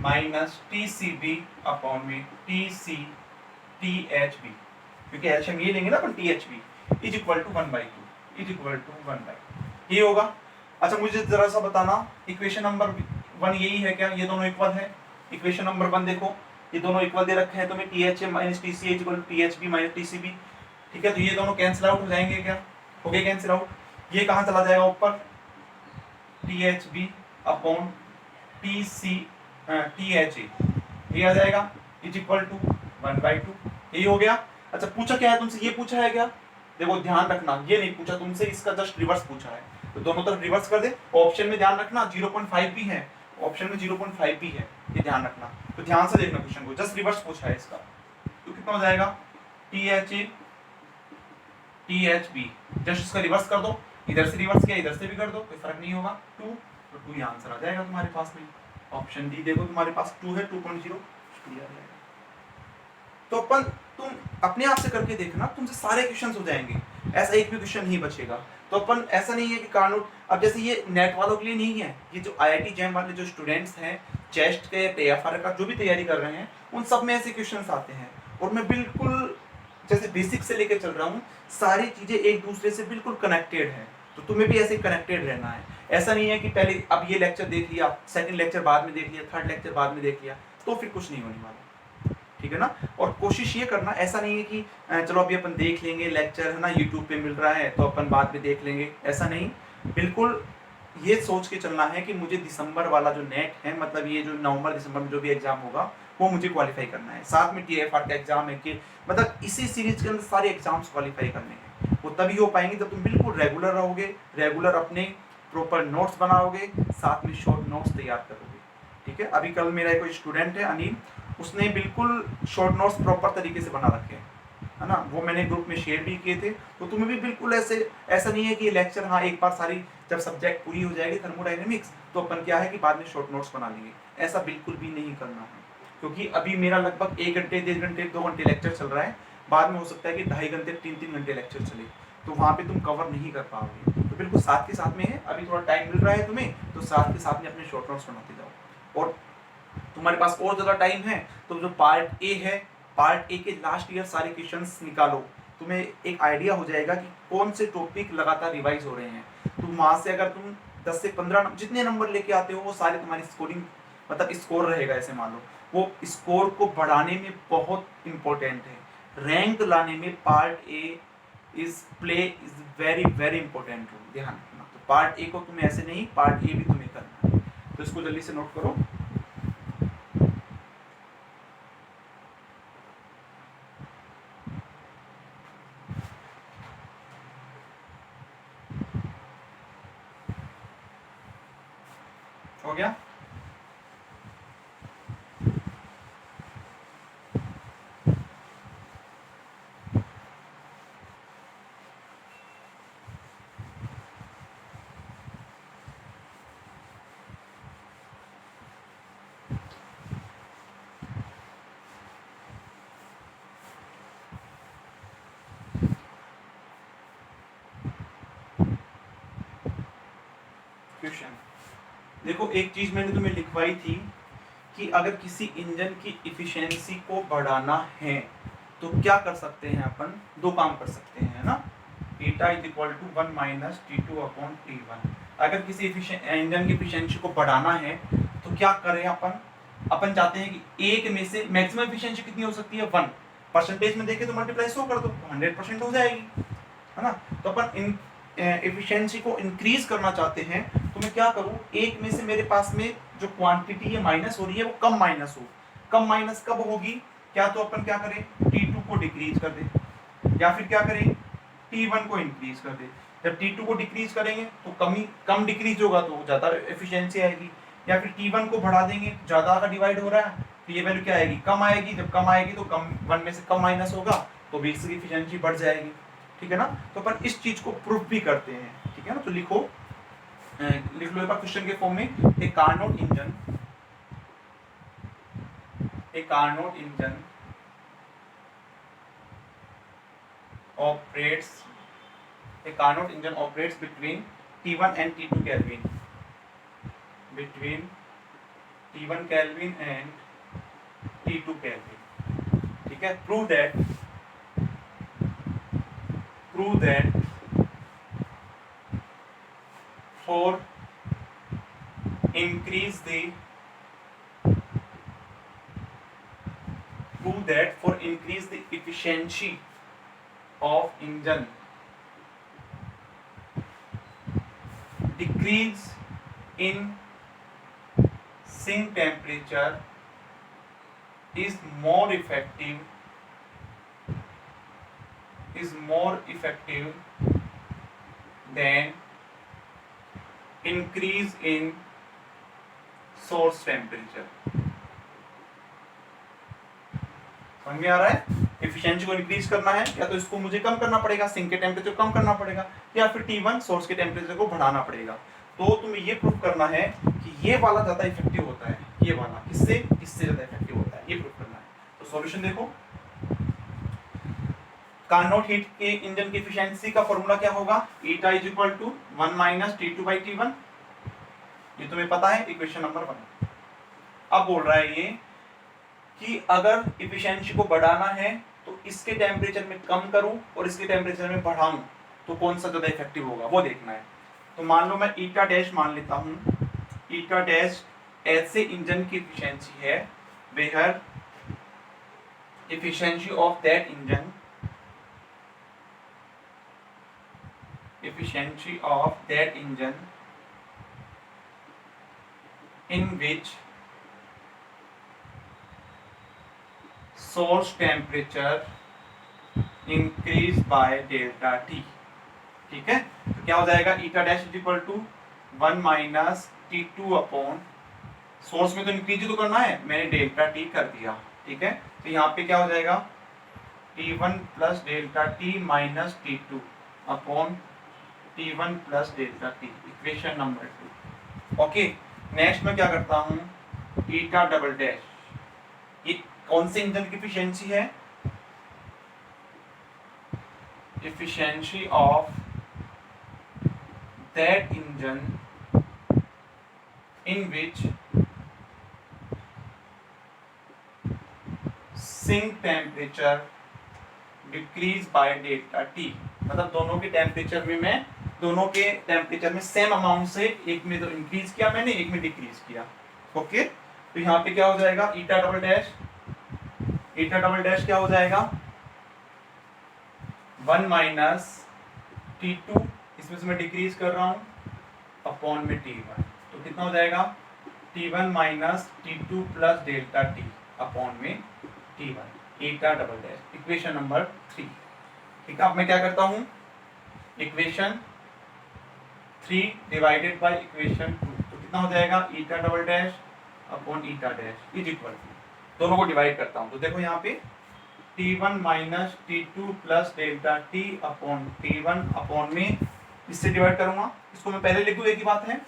माइनस TCB अपॉन में THB, क्योंकि एल्शियम ये लेंगे ना अपन, THB is equal to 1/2, is equal to 1/2 ये होगा। अच्छा मुझे जरा सा बताना, इक्वेशन नंबर 1 यही है क्या, ये दोनों इक्वल है। इक्वेशन नंबर 1 देखो, ये दोनों इक्वल दे रखे हैं तुम्हें, THA minus TCA is equal to THB minus TCB, ठीक है। तो ये दोनों कैंसिल आउट हो जाएंगे, क्या हो गए कैंसिल आउट। ये कहाँ चला जाएगा ऊपर, THB अपॉन THA, ये आ जाएगा इज इक्वल टू 1/2, यही हो गया। अच्छा पूछा क्या है तुमसे, ये पूछा है क्या, देखो ध्यान रखना, ये नहीं पूछा तुमसे, इसका जस्ट रिवर्स पूछा है, तो दोनों तरफ रिवर्स कर दे। ऑप्शन में ध्यान रखना 0.5 भी है, ऑप्शन में 0.5 भी है, ये ध्यान रखना। तो ध्यान से देखना क्वेश्चन को, जस्ट रिवर्स पूछा है इसका, तो कितना हो जाएगा THA THB, जस्ट इसका रिवर्स कर दो, इधर से रिवर्स किया इधर से भी कर दो, कोई फर्क नहीं होगा, 2, तो 2 ये आंसर आ जाएगा तुम्हारे पास में। ऑप्शन डी देखो तुम्हारे पास 2 है, 2.0 आ जाएगा। तो अपन तुम अपने आप से करके देखना, तुमसे सारे क्वेश्चंस हो जाएंगे, ऐसा एक भी क्वेश्चन नहीं बचेगा। तो अपन ऐसा नहीं है कि कार्नोट, अब जैसे ये नेट वालों के लिए नहीं है, ये जो IIT जैम वाले जो स्टूडेंट्स हैं, चेस्ट के TFR का जो भी तैयारी कर रहे हैं, उन सब में ऐसे क्वेश्चंस आते हैं। और मैं बिल्कुल जैसे बेसिक से लेकर चल रहा हूँ, सारी चीजें एक दूसरे से बिल्कुल कनेक्टेड है, तो तुम्हें भी ऐसे कनेक्टेड रहना है। ऐसा नहीं है कि पहले अब ये लेक्चर देख लिया, सेकंड लेक्चर बाद में देख लिया, थर्ड लेक्चर बाद में देख लिया, तो फिर कुछ नहीं होने वाला, ठीक है ना। और कोशिश ये करना, ऐसा नहीं है कि चलो अभी अपन देख लेंगे लेक्चर, है ना, यूट्यूब पे मिल रहा है तो अपन बाद में देख लेंगे, ऐसा नहीं। बिल्कुल ये सोच के चलना है कि मुझे दिसंबर वाला जो नेट है, मतलब ये जो नवंबर दिसंबर में जो भी एग्जाम होगा वो मुझे क्वालिफाई करना है, साथ में TFR का एग्जाम है, कि मतलब इसी सीरीज के अंदर सारे एग्जाम्स क्वालिफाई करने हैं। वो तभी हो पाएंगे जब तुम बिल्कुल रेगुलर रहोगे, रेगुलर अपने प्रॉपर नोट्स बनाओगे, साथ में शॉर्ट नोट्स तैयार करोगे, ठीक है। अभी कल मेरा एक स्टूडेंट है अनिल, उसने बिल्कुल शॉर्ट नोट्स प्रॉपर तरीके से बना रखे हैं, है ना, वो मैंने ग्रुप में शेयर भी किए थे। तो तुम्हें भी बिल्कुल ऐसा नहीं है कि ये लेक्चर, हाँ एक बार सारी जब सब्जेक्ट पूरी हो जाएगी थर्मोडायनेमिक्स तो अपन क्या है कि बाद में शॉर्ट नोट्स बना लेंगे, ऐसा बिल्कुल भी नहीं करना है। क्योंकि अभी मेरा लगभग 1 घंटे 1.5 घंटे 2 घंटे लेक्चर चल रहा है, बाद में हो सकता है कि 2.5 घंटे 3 घंटे लेक्चर चले, तो वहाँ पे तुम कवर नहीं कर पाओगे। तो बिल्कुल साथ के साथ में है, अभी थोड़ा टाइम मिल रहा है तुम्हें, तो साथ के साथ में अपने शॉर्ट नोट्स बनाते जाओ। और तुम्हारे पास और ज़्यादा टाइम है तो जो पार्ट ए है, पार्ट ए के लास्ट ईयर सारे क्वेश्चंस निकालो, तुम्हें एक आइडिया हो जाएगा कि कौन से टॉपिक लगातार रिवाइज हो रहे हैं। तो वहाँ से अगर तुम 10 से 15 जितने नंबर लेके आते हो वो सारे तुम्हारी स्कोरिंग, मतलब स्कोर रहेगा, ऐसे मान लो, वो स्कोर को बढ़ाने में बहुत इंपॉर्टेंट है। रैंक लाने में part A is very very important role, ध्यान रखना। तो पार्ट ए को तुम्हें ऐसे नहीं, पार्ट ए भी तुम्हें करना है, तो इसको जल्दी से नोट करो। हो गया? क्वेश्चन देखो, एक चीज मैंने तुम्हें लिखवाई थी कि अगर किसी इंजन की इफिशिएंसी को बढ़ाना है तो क्या कर सकते हैं अपन, 2 काम कर सकते हैं, है ना। eta is equal to 1 minus T2 upon T1। अगर किसी इंजन की इफिशिएंसी को बढ़ाना है तो क्या करें अपन चाहते हैं कि एक में से मैक्सिमम इफिशिएंसी कितनी हो सकती है, 1। परसेंटेज में देखें तो मल्टीप्लाई 100 कर दो, 100% हो जाएगी, है ना। तो अपन एफिशिएंसी को इंक्रीज करना चाहते हैं, तो मैं क्या करूं, एक में से मेरे पास में जो क्वांटिटी है माइनस हो रही है वो कम माइनस हो। कम माइनस कब होगी, क्या तो अपन क्या करें, T2 को डिक्रीज कर दें, या फिर क्या करें, T1 को इंक्रीज कर दें। जब T2 को डिक्रीज करेंगे तो कम डिक्रीज होगा तो ज़्यादा एफिशिएंसी आएगी, या फिर T1 को बढ़ा देंगे, ज़्यादा का डिवाइड हो रहा है तो ये वैल्यू क्या आएगी, कम आएगी। जब कम आएगी तो कम 1 में से कम माइनस होगा तो बेसिक एफिशिएंसी बढ़ जाएगी, ठीक है ना। तो अपन इस चीज को प्रूफ भी करते हैं, ठीक है ना। तो लिख लो एक बार क्वेश्चन के फॉर्म में, a Carnot engine operates between T1 and T2 Kelvin, between T1 Kelvin and T2 Kelvin, ठीक है। prove that for increase the efficiency of engine, decrease in sink temperature is more effective than increase in source temperature। समझ में आ रहा है? Efficiency को increase करना है या तो इसको मुझे कम करना पड़ेगा, सिंक के टेम्परेचर कम करना पड़ेगा, या फिर T1 सोर्स के टेम्परेचर को बढ़ाना पड़ेगा। तो तुम्हें ये प्रूफ करना है कि ये वाला ज्यादा इफेक्टिव होता है, ये वाला इससे ज्यादा इफेक्टिव होता है, ये प्रूफ करना है। तो सॉल्यूशन देखो, कार्नोट हीट के इंजन की एफिशिएंसी का फॉर्मूला क्या होगा, eta is equal to 1 minus T2/T1, ये तुम्हें पता है, इक्वेशन नंबर 1। अब बोल रहा है ये कि अगर एफिशिएंसी को बढ़ाना है तो इसके टेम्परेचर में कम करूं और इसके टेम्परेचर में बढ़ाऊं तो कौन सा ज्यादा इफेक्टिव होगा वो देखना है। तो मान लो मैं ईटा डैश मान लेता हूं, ईटा डैश ऐसे इंजन की एफिशिएंसी है where efficiency of that engine, efficiency of that engine in which source temperature increase by delta T। ठीक है, तो क्या हो जाएगा, eta dash is equal to 1 minus T2 upon, source में तो इंक्रीज तो करना है, मैंने डेल्टा टी कर दिया। ठीक है, तो यहाँ पे क्या हो जाएगा, T1 plus delta T minus T2 upon T1 plus delta T, equation number 2। Okay, next मैं क्या करता हूँ, ईटा डबल डैश, ये कौन से इंजन की एफिशिएंसी है, efficiency of that engine in which sink temperature decrease by delta T, मतलब दोनों के टेम्परेचर में मैं दोनों के टेम्परेचर में सेम अमाउंट से एक में तो इंक्रीज किया मैंने, एक में डिक्रीज किया। ओके, तो यहाँ पे क्या हो जाएगा, ईटा डबल डैश, ईटा डबल डैश क्या हो जाएगा, 1 माइनस T2, इसमें से मैं डिक्रीज कर रहा हूँ, अपॉन में T1, तो कितना हो जाएगा, T1 minus T2 plus delta T upon में T1, ईटा डबल डैश, इक्वेशन नंबर 3। ठीक है, अब मैं क्या करता हूँ, इक्वेशन 3 डिवाइडेड बाय इक्वेशन 2, तो कितना हो जाएगा, eta double dash upon eta dash is equal to, दोनों को डिवाइड करता हूँ, तो देखो यहाँ पे T1 minus T2 plus delta T upon T1 upon में इससे डिवाइड करूंगा, इसको मैं पहले लिख दूं, एक ही बात है,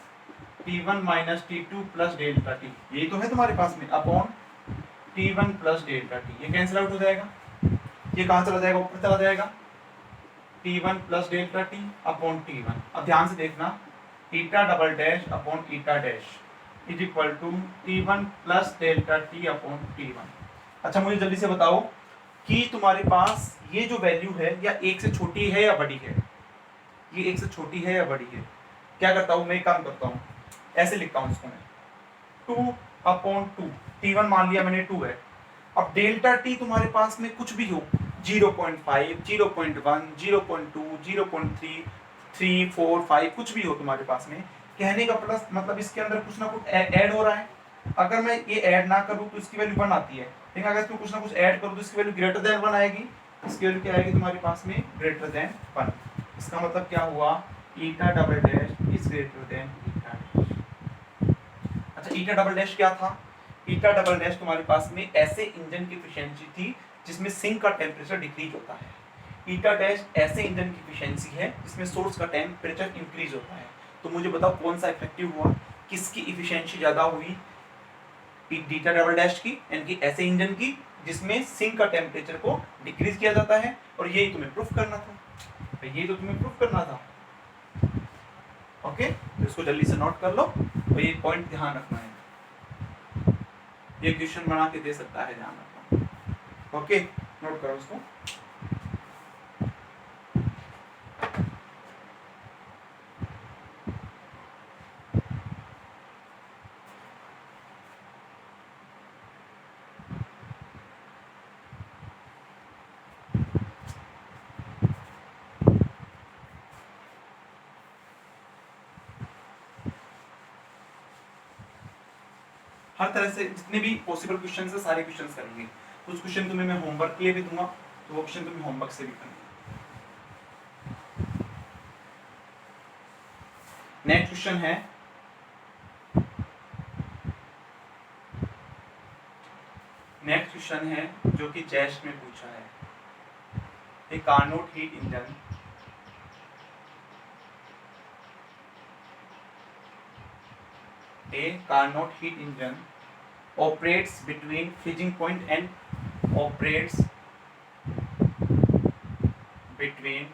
T1 minus T2 plus delta T, यही तो है तुम्हारे पास में, upon T1 plus delta T, ये कैंसिल आउट हो जाएगा, ये कहाँ चला जाएगा, ऊपर चला जाएगा, T1 plus delta T upon T1। अब ध्यान से देखना, eta double dash upon eta dash is equal to T1 plus delta T upon T1। अच्छा, मुझे जल्दी से बताओ कि तुम्हारे पास ये जो वैल्यू है या एक से छोटी है या बड़ी है, ये एक से छोटी है या बड़ी है, क्या करता हूँ मैं, एक काम करता हूँ, ऐसे लिखता हूँ इसको मैं, 2 अपॉन 2, T1 मान लिया मैंने 2 है, अब डेल्टा टी तुम्हारे पास में कुछ भी हो, 0.5, 0.1, 0.2, 0.3, 3, 4, 5, कुछ भी हो तुम्हारे पास में, कहने का प्लस मतलब इसके अंदर कुछ ना कुछ ऐड हो रहा है। अगर मैं ये ऐड ना करूँ तो इसकी वैल्यू 1 आती है, लेकिन अगर इसमें कुछ ना कुछ ऐड करूँ तो इसकी वैल्यू ग्रेटर देन 1 आएगी, इसकी वैल्यू क्या आएगी तुम्हारे पास में, ग्रेटर देन 1। इसका मतलब क्या हुआ, eta double dash is greater than eta dash. अच्छा, ईटा डबल डैश क्या था, ईटा डबल डैश तुम्हारे पास में ऐसे इंजन की एफिशिएंसी थी जिसमें सिंक का टेम्परेचर डिक्रीज होता है, ईटा डैश ऐसे इंजन की एफिशिएंसी है जिसमें सोर्स का टेम्परेचर इंक्रीज होता है। तो मुझे बताओ कौन सा इफेक्टिव हुआ, किसकी एफिशिएंसी ज्यादा हुई, ईटा डबल डैश की, यानी कि ऐसे इंजन की जिसमें सिंक का टेम्परेचर को डिक्रीज किया जाता है, और यही तुम्हें प्रूफ करना था, तो ये तो तुम्हें प्रूफ करना था। ओके, तो इसको जल्दी से नोट कर लो, और ये पॉइंट ध्यान रखना है, ये क्वेश्चन बना के दे सकता है, ध्यान रखना। ओके, नोट करो इसको। हर तरह से जितने भी पॉसिबल क्वेश्चन है सारे क्वेश्चन करेंगे, कुछ क्वेश्चन तुम्हें मैं होमवर्क के लिए भी दूंगा, तो वो क्वेश्चन तुम्हें होमवर्क से भी करना। नेक्स्ट क्वेश्चन है, नेक्स्ट क्वेश्चन है जो कि चेस्ट में पूछा है। A Carnot heat engine operates between freezing point and operates between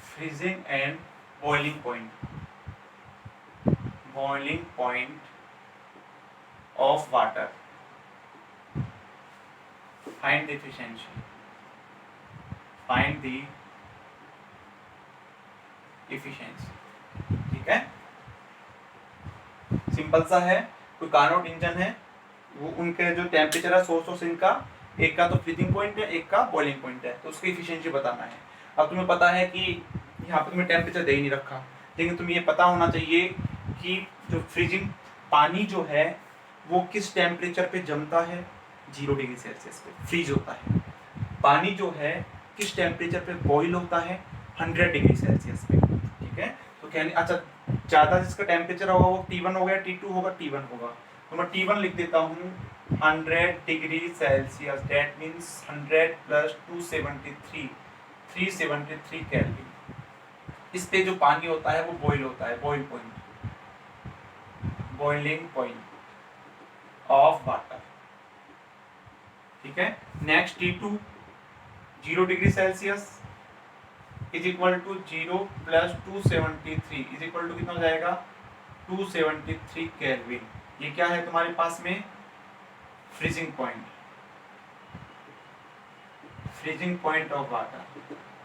freezing and boiling point of water. Find the efficiency. ठीक है, सिंपल सा है। कोई कार्नोट इंजन है, वो उनके जो टेम्परेचर है सोर्स ऑफ इनका, एक का तो फ्रीजिंग पॉइंट है, एक का बॉइलिंग पॉइंट है, तो उसकी इफिशिएंसी बताना है। अब तुम्हें पता है कि यहाँ पे तुम्हें टेम्परेचर दे ही नहीं रखा, लेकिन तुम्हें ये पता होना चाहिए कि जो फ्रीजिंग पानी जो है वो किस टेम्परेचर पे जमता है, 0 डिग्री सेल्सियस पे फ्रीज होता है। पानी जो है किस टेम्परेचर पे बॉईल होता है, 100 डिग्री सेल्सियस पे। ठीक है, तो कहने अच्छा ज़्यादा जिसका टेम्परेचर होगा वो T1 हो गया, T2 होगा, T1 होगा, तो मैं T1 लिख देता हूँ 100 degree Celsius, that means 100 plus 273 373 kelvin. इस पे जो पानी होता है वो बॉईल होता है, बॉइलिंग पॉइंट ऑफ वाटर। ठीक है, next T2 0 degree Celsius is equal to 0 plus 273 is equal to कितना हो जाएगा, 273 केल्विन। ये क्या है तुम्हारे पास में, freezing point of water.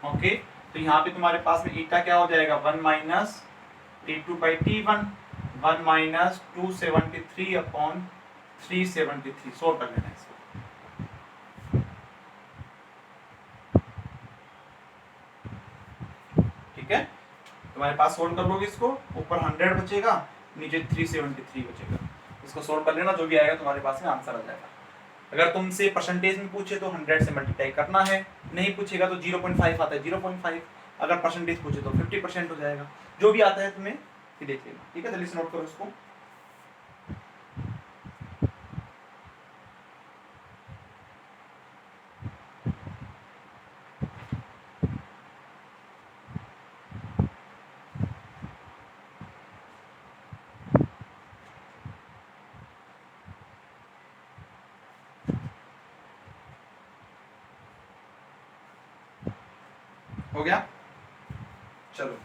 Okay, तो यहाँ पे तुम्हारे पास में ईटा क्या हो जाएगा, 1 minus T2 by T1, 1 minus 273 upon 373। Solve कर लेना इसको। ठीक है, तुम्हारे पास सोल्व कर लोगे इसको, ऊपर 100 बचेगा, नीचे 373 बचेगा। इसको सोल्व कर लेना, जो भी आएगा तुम्हारे पास में आंसर आ जाएगा। अगर तुमसे परसेंटेज में पूछे तो 100 से मल्टीप्लाई करना है, नहीं पूछेगा तो 0.5 आता है, 0.5। अगर परसेंटेज पूछे तो 50% हो जाएगा। जो भी आता है तुम्हें ये देख लेना। ठीक है, जल्दी से नोट करो इसको। हो गया, चलो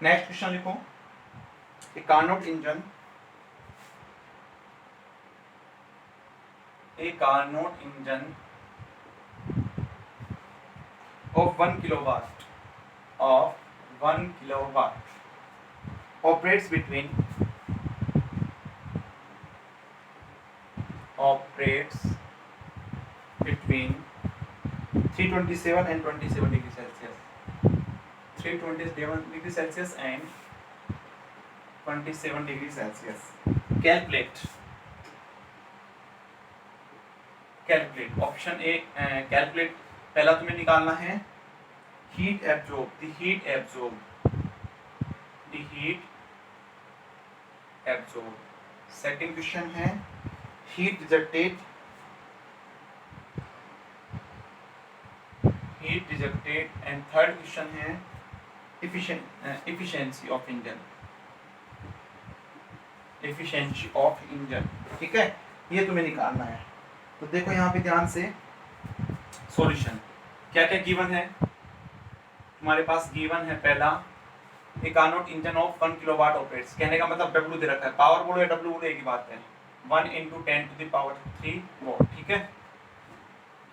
नेक्स्ट क्वेश्चन लिखो। ए Carnot engine of 1 kilowatt operates between 327 and 27 degree Celsius, 327 degree Celsius and 27 degree Celsius. Calculate option A, calculate पहला तुम्हें निकालना है heat absorb, the heat absorb. Second question है heat rejected and third question है efficiency of engine. ठीक है, ये तुम्हें निकालना है। तो देखो यहाँ पे ध्यान से सॉल्यूशन क्या क्या गिवन है तुम्हारे पास। गिवन है पहला, a Carnot engine of 1 kilowatt operates. कहने का मतलब W दे रखा है, पावर बोलो या W बोलो एक ही बात है, 1 × 10⁻³ वॉट। ठीक है,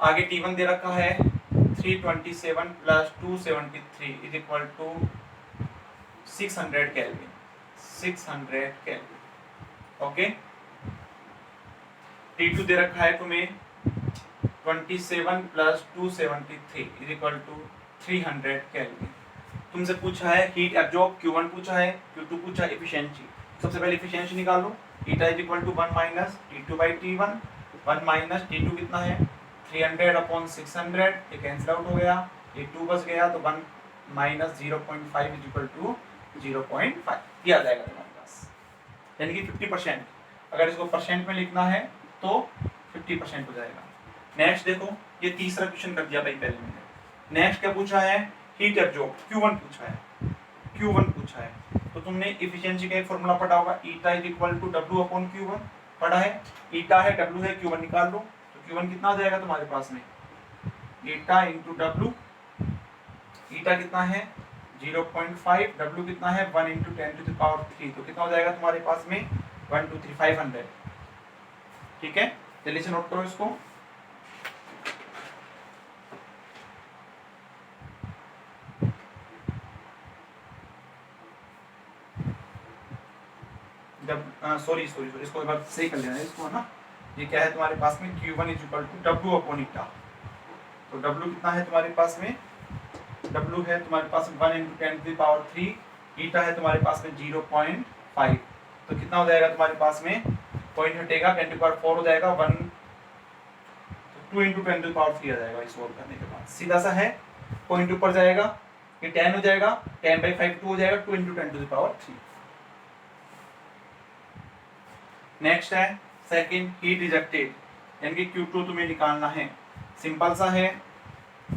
आगे T1 दे रखा है 327 plus 273 is equal to 600 kelvin. Okay, T2 दे रखा है तुम्हें 27 plus 273 is equal to 300 kelvin. तुमसे पूछा है हीट एब्जॉर्ब, Q1 पूछा है, Q2 पूछा है, एफिशिएंसी। सबसे पहले एफिशिएंसी निकालो, eta is equal to 1 minus T2 by T1, 1 minus T2 कितना है 300 अपॉन 600, ये कैंसिल आउट हो गया, ये 2 बच गया, तो 1 माइनस 0.5 इज इक्वल टू 0.5 ये आ जाएगा तुम्हारे पास, यानी कि 50%। अगर इसको परसेंट में लिखना है तो 50% हो जाएगा। नेक्स्ट देखो, ये तीसरा क्वेश्चन कर दिया भाई पहले मैंने। नेक्स्ट क्या पूछा है, हीट एब्जॉर्ब Q1 पूछा है, Q1 पूछा है। तो तुमने इफिशिएंसी का एक फॉर्मूला पढ़ा होगा, eta is equal to W upon Q1 पढ़ा है। ईटा है, W है, Q1 निकाल लो, तो Q1 कितना आ जाएगा तुम्हारे पास में, ईटा इंटू W, ईटा कितना है 0.5, W कितना है 1 इंटू 10 टू द पावर 3, तो कितना हो जाएगा तुम्हारे पास में 1 2 3 500। ठीक है, जल्दी से नोट करो इसको। सॉरी इसको एक बार सही कर लेना है इसको, है ना। ये क्या है तुम्हारे पास में Q1 is equal to W upon eta, तो W कितना है तुम्हारे पास में, W है तुम्हारे पास 1 इंटू 10 टू द पावर 3, ईटा है तुम्हारे पास में 0.5, तो कितना हो जाएगा तुम्हारे पास में, पॉइंट हटेगा 10 टू पावर 4 हो जाएगा, 1 2 इंटू 10 टू पावर 3 आ जाएगा। इस सोल्व करने के बाद सीधा सा है, पॉइंट ऊपर जाएगा, ये 10 हो जाएगा, 10/5 2 हो जाएगा, 2 into 10 to the power 3। Next है सेकंड, हीट रिजेक्टेड, यानी कि Q2 तुम्हें निकालना है। सिंपल सा है,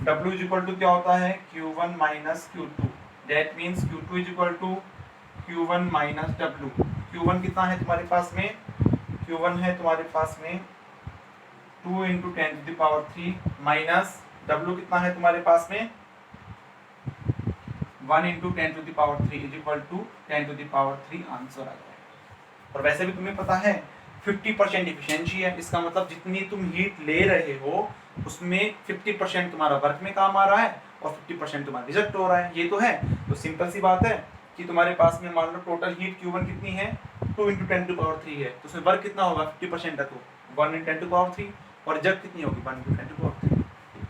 W इज इक्वल टू क्या होता है Q1 minus Q2, that means Q2 is equal to Q1 minus W। Q1 कितना है तुम्हारे पास में, Q1 है तुम्हारे पास में 2 into 10 to the power 3 minus W कितना है तुम्हारे पास में 1 into 10 to the power 3 is equal to 10 to the power 3 answer आ जाएगा। और वैसे भी तुम्हें पता है 50% इफिशिएंसी है, इसका मतलब जितनी तुम हीट ले रहे हो उसमें 50% तुम्हारा वर्क में काम आ रहा है और 50% तुम्हारा रिजेक्ट हो रहा है, ये तो है। तो सिंपल सी बात है कि तुम्हारे पास में मान लो टोटल हीट Q1 कितनी है 2 इंटू 10 टू पावर 3 है, तो उसमें वर्क कितना होगा 50% है, तो 1 इंटू 10 टू पावर 3, और रिजेक्ट कितनी होगी 1 इंटू 10 टू पावर 3।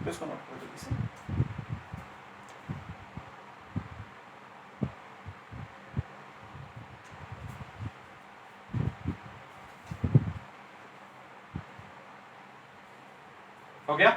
तो इसको नोट कर दो किसी, हो गया।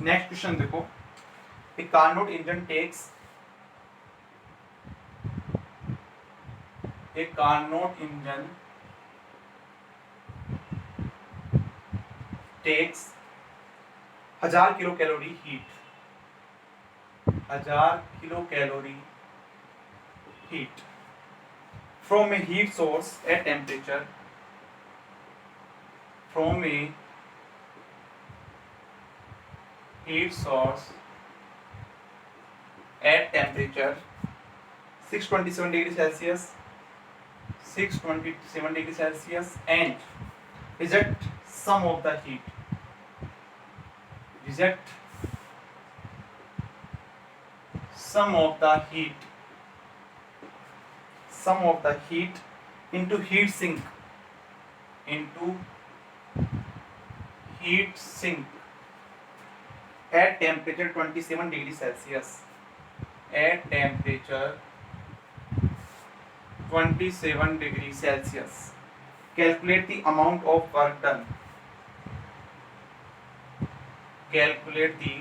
नेक्स्ट क्वेश्चन देखो, a Carnot engine takes a Carnot engine takes 1000 kilo calorie heat, 1000 kilo calorie heat from a heat source at temperature, from a heat source at temperature 627 degree Celsius, 627 degree Celsius, and reject some of the heat, reject some of the heat, some of the heat into heat sink, into heat sink at temperature 27 degree Celsius, at temperature 27 degree Celsius. Calculate the amount of work done. Calculate the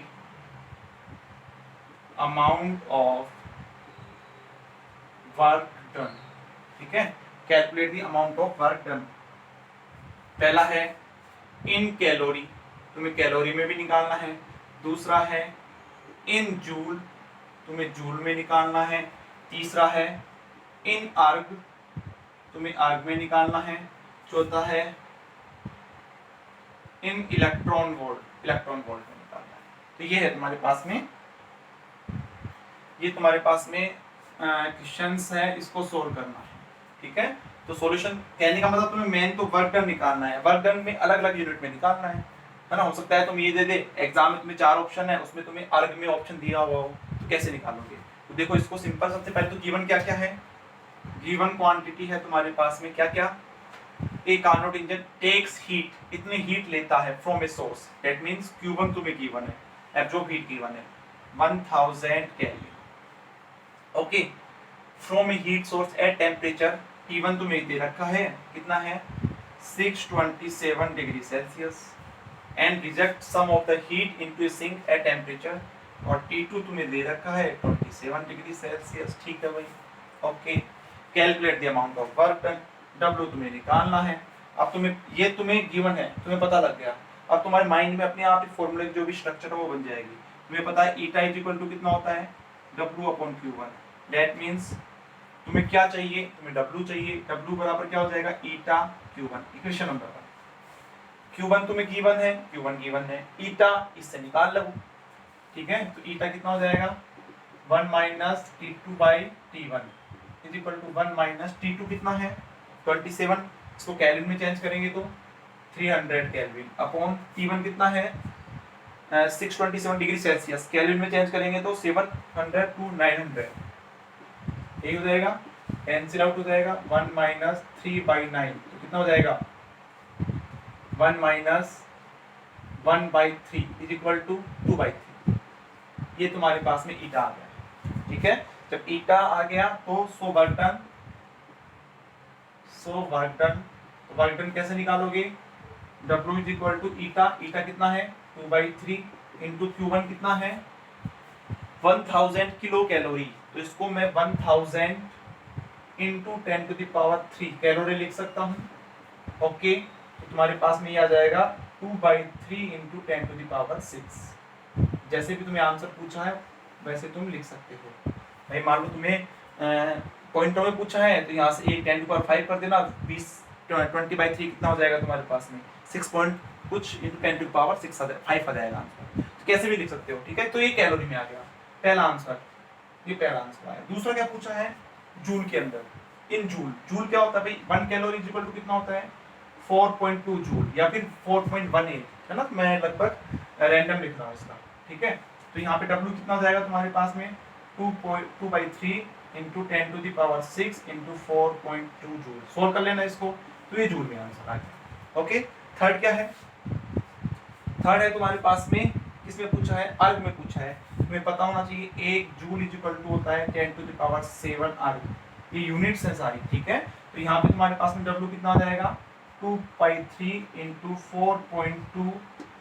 amount of work done. ठीक है, Calculate the amount of work done. पहला है इन calorie, तुम्हें calorie में भी निकालना है। दूसरा है इन जूल, तुम्हें जूल में निकालना है। तीसरा है इन आर्ग, तुम्हें आर्ग में निकालना है। चौथा है इन इलेक्ट्रॉन वोल्ट, इलेक्ट्रॉन वोल्ट में निकालना है। तो ये है तुम्हारे पास में, ये तुम्हारे पास में क्वेश्चंस है, इसको सोल्व करना है। ठीक है, तो सॉल्यूशन कहने का मतलब तुम्हें मेन तो वर्क डन निकालना है, वर्क डन में अलग अलग यूनिट में निकालना है ना। हो सकता है तुम ये दे दे एग्जाम में तुम्हें 4 ऑप्शन है, उसमें तुम्हें अर्ग में ऑप्शन दिया हुआ हो, तो कैसे निकालोगे। तो देखो इसको सिंपल, सबसे पहले तो गिवन क्या क्या है, गिवन क्वांटिटी है तुम्हारे पास में क्या क्या, a Carnot engine takes heat, इतनी हीट लेता है from a source, that means Q1 तुम्हें गिवन है, एब्जॉर्ब हीट गिवन है 1000 kelvin, okay. From a heat source at temperature T1 तुम्हें दे रखा है कितना है 627 degree Celsius, and reject some of the heat into a sink at temperature, और T2 तुम्हें दे रखा है 27 डिग्री सेल्सियस, ठीक है भाई, okay. Calculate the amount of work done, W तुम्हें निकालना है। अब तुम्हें गिवन है, तुम्हें पता लग गया, अब तुम्हारे माइंड में अपने आप ही फॉर्मूले जो भी स्ट्रक्चर है वो बन जाएगी। तुम्हें पता है ईटा इज इक्वल टू कितना होता है W/Q1, दैट मींस तुम्हें क्या चाहिए, तुम्हें W चाहिए, W बराबर क्या हो जाएगा ईटा Q1, इक्वेशन नंबर 1। Q1 तुम्हें Q1 गिवन है, ईटा इससे निकाल लो, ठीक है। तो ईटा कितना हो जाएगा 1 minus T2/T1 is equal to 1 minus T2 कितना है 27, इसको केल्विन में चेंज करेंगे तो 300 केल्विन अपॉन T1 कितना है 627 डिग्री सेल्सियस, केल्विन में चेंज करेंगे तो 700 टू 900, यही हो जाएगा, कैंसिल आउट हो जाएगा 1 माइनस 3/9, तो कितना हो जाएगा 1 माइनस 1/3 इज इक्वल टू 2/3। ये तुम्हारे पास में ईटा आ गया, ठीक है। जब ईटा आ गया तो सो वर्क डन, तो वर्क डन कैसे निकालोगे, W इज इक्वल टू ईटा, ईटा कितना है 2/3 इंटू Q1 कितना है 1000 किलो कैलोरी, तो इसको मैं 1000 इंटू 10⁻³ कैलोरी लिख सकता हूँ, ओके। तो तुम्हारे पास में ये आ जाएगा 2/3 इंटू 10⁻⁶। जैसे भी तुम्हें आंसर पूछा है वैसे तुम लिख सकते हो भाई। मान लो तुम्हें पॉइंटों में पूछा है तो यहाँ से एक 10⁵ कर देना, 20/3 कितना हो जाएगा तुम्हारे पास में 6 पॉइंट कुछ इंटू 10⁵ 5 आ जाएगा आंसर, तो कैसे भी लिख सकते हो, ठीक है। तो ये कैलोरी में आ गया पहला आंसर, ये पहला आंसर आया। दूसरा क्या पूछा है जूल के अंदर, इन जूल क्या होता है भाई 1 कैलोरी इज इक्वल टू कितना होता है 4.2 जूल या फिर 4.18, है ना। मैं लगभग रैंडम लिख रहा हूँ इसका, ठीक है। तो यहाँ पे W कितना हो जाएगा तुम्हारे पास में 2/3 इंटू 10⁶ इंटू 4.2 जूल, सोल्व कर लेना इसको, तो ये जूल में आंसर आ गया, ओके। थर्ड क्या है, थर्ड है तुम्हारे पास में किसमें पूछा है अर्ग में पूछा है, तुम्हें पता होना चाहिए 1 जूल इज इक्वल टू होता है 10⁷ अर्ग, ये यूनिट्स है सारी, ठीक है। तो यहाँ पे तुम्हारे पास में W कितना आ जाएगा 2/3 इंटू 4.2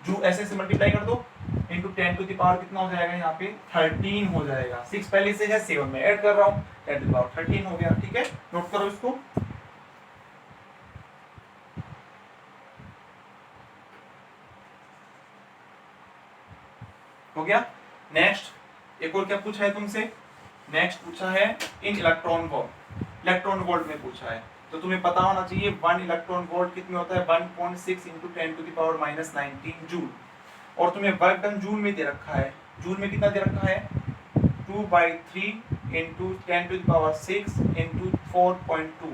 जूल, ऐसे से मल्टीप्लाई कर दो इंटू 10 कितना हो जाएगा यहाँ पे 13 हो जाएगा, 6 पहले से है 7 में ऐड कर रहा हूँ 10⁻13 हो गया, ठीक है। नोट करो इसको, हो गया। नेक्स्ट एक और क्या पूछा है तुमसे, नेक्स्ट पूछा है इन इलेक्ट्रॉन वोल्ट में पूछा है, तो तुम्हें पता होना चाहिए 1 इलेक्ट्रॉन वोल्ट कितने होता है 1.6 इंटू 10⁻⁻19 जूल, और तुम्हें वर्क डन जूल में दे रखा है, जूल में कितना दे रखा है 2/3 इंटू 10⁶ इंटू 4.2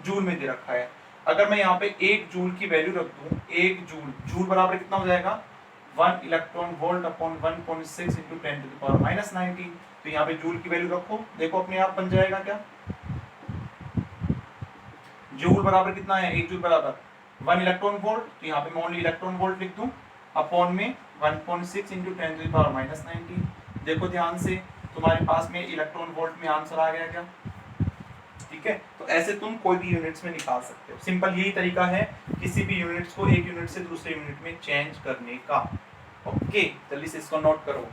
जूल में दे रखा है। अगर मैं यहाँ पे 1 जूल की वैल्यू रख दूं, 1 जूल बराबर कितना हो जाएगा 1 इलेक्ट्रॉन वोल्ट अपॉन 1.6 इंटू 10⁻⁻19, तो यहाँ पे जूल की वैल्यू रखो, देखो अपने आप बन जाएगा क्या, जूल बराबर कितना है 1 जूल बराबर 1 इलेक्ट्रॉन वोल्ट, तो यहाँ पे मैं ओनली इलेक्ट्रॉन वोल्ट लिख दूं अपॉन में 1.6 इंटू 10⁻⁻19। देखो ध्यान से तुम्हारे पास में इलेक्ट्रॉन वोल्ट में आंसर आ गया क्या, ठीक है। तो ऐसे तुम कोई भी यूनिट्स में निकाल सकते हो, सिंपल यही तरीका है किसी भी यूनिट्स को एक यूनिट से दूसरे यूनिट में चेंज करने का, ओके। जल्दी से इसको नोट करो,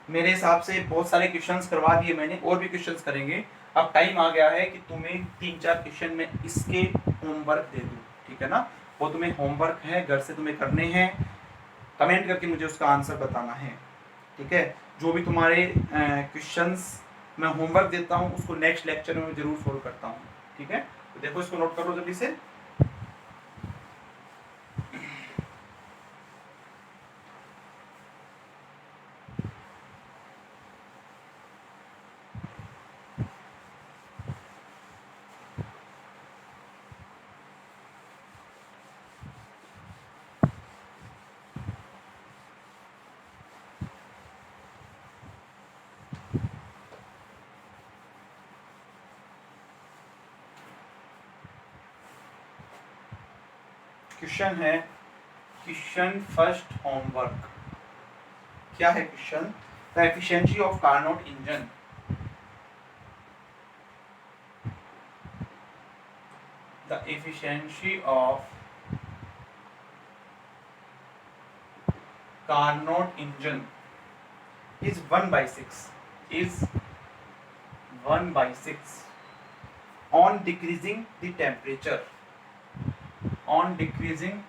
मेरे हिसाब से बहुत सारे क्वेश्चंस करवा दिए मैंने, और भी क्वेश्चंस करेंगे। अब टाइम आ गया है कि तुम्हें 3-4 क्वेश्चन में इसके होमवर्क दे दूं, ठीक है ना। वो तुम्हें होमवर्क है, घर से तुम्हें करने हैं, कमेंट करके मुझे उसका आंसर बताना है, ठीक है। जो भी तुम्हारे क्वेश्चंस मैं होमवर्क देता हूँ उसको नेक्स्ट लेक्चर में जरूर सोल्व करता हूँ, ठीक है। तो देखो इसको नोट कर लो जल्दी से। क्वेश्चन है, क्वेश्चन फर्स्ट होमवर्क। क्या है question? The efficiency of Carnot engine, the efficiency of Carnot engine is 1/6 is 1/6 on decreasing the temperature, on decreasing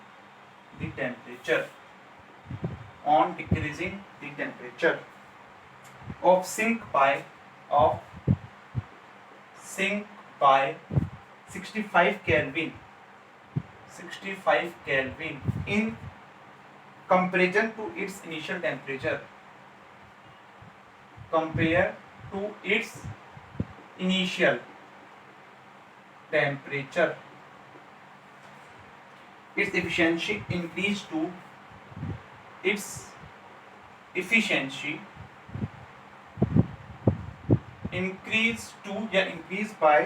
the temperature, on decreasing the temperature of sink by 65 Kelvin, 65 Kelvin in comparison to its initial temperature, compared to its initial temperature, its efficiency increased to its efficiency increase to या increase by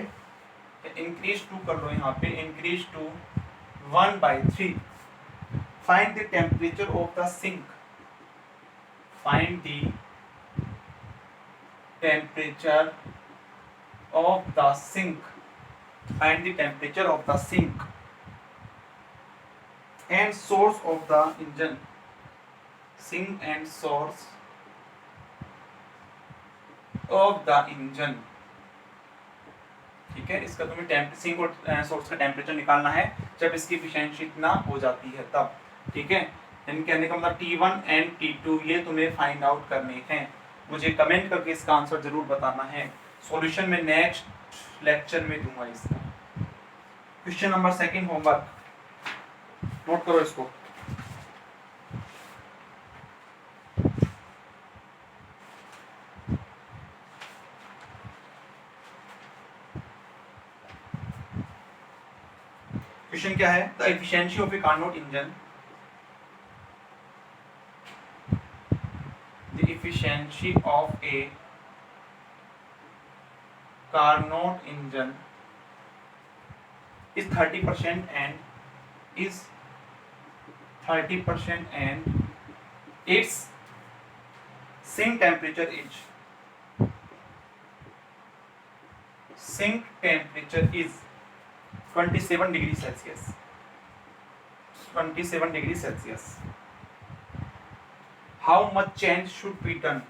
increase to कर लो यहाँ पे increase to 1/3. Find the temperature of the sink. Find the temperature of the sink. Find the temperature of the sink and source of the engine. Sink and source of the engine. ठीक है, इसका तुम्हें sink और source का temperature निकालना है जब इसकी एफिशिएंसी इतना हो जाती है तब, ठीक है। यानी कहने का मतलब T1 एंड T2 ये तुम्हें फाइंड आउट करने हैं। मुझे कमेंट करके इसका आंसर जरूर बताना है। सॉल्यूशन में नेक्स्ट लेक्चर में दूंगा इसका। Question number second homework, note करो इसको। क्वेश्चन क्या है? The efficiency of A Carnot engine, the efficiency of A Carnot engine is 30% and is 30% and its sink temperature is 27 degrees Celsius. 27 degrees Celsius. How much change should be done?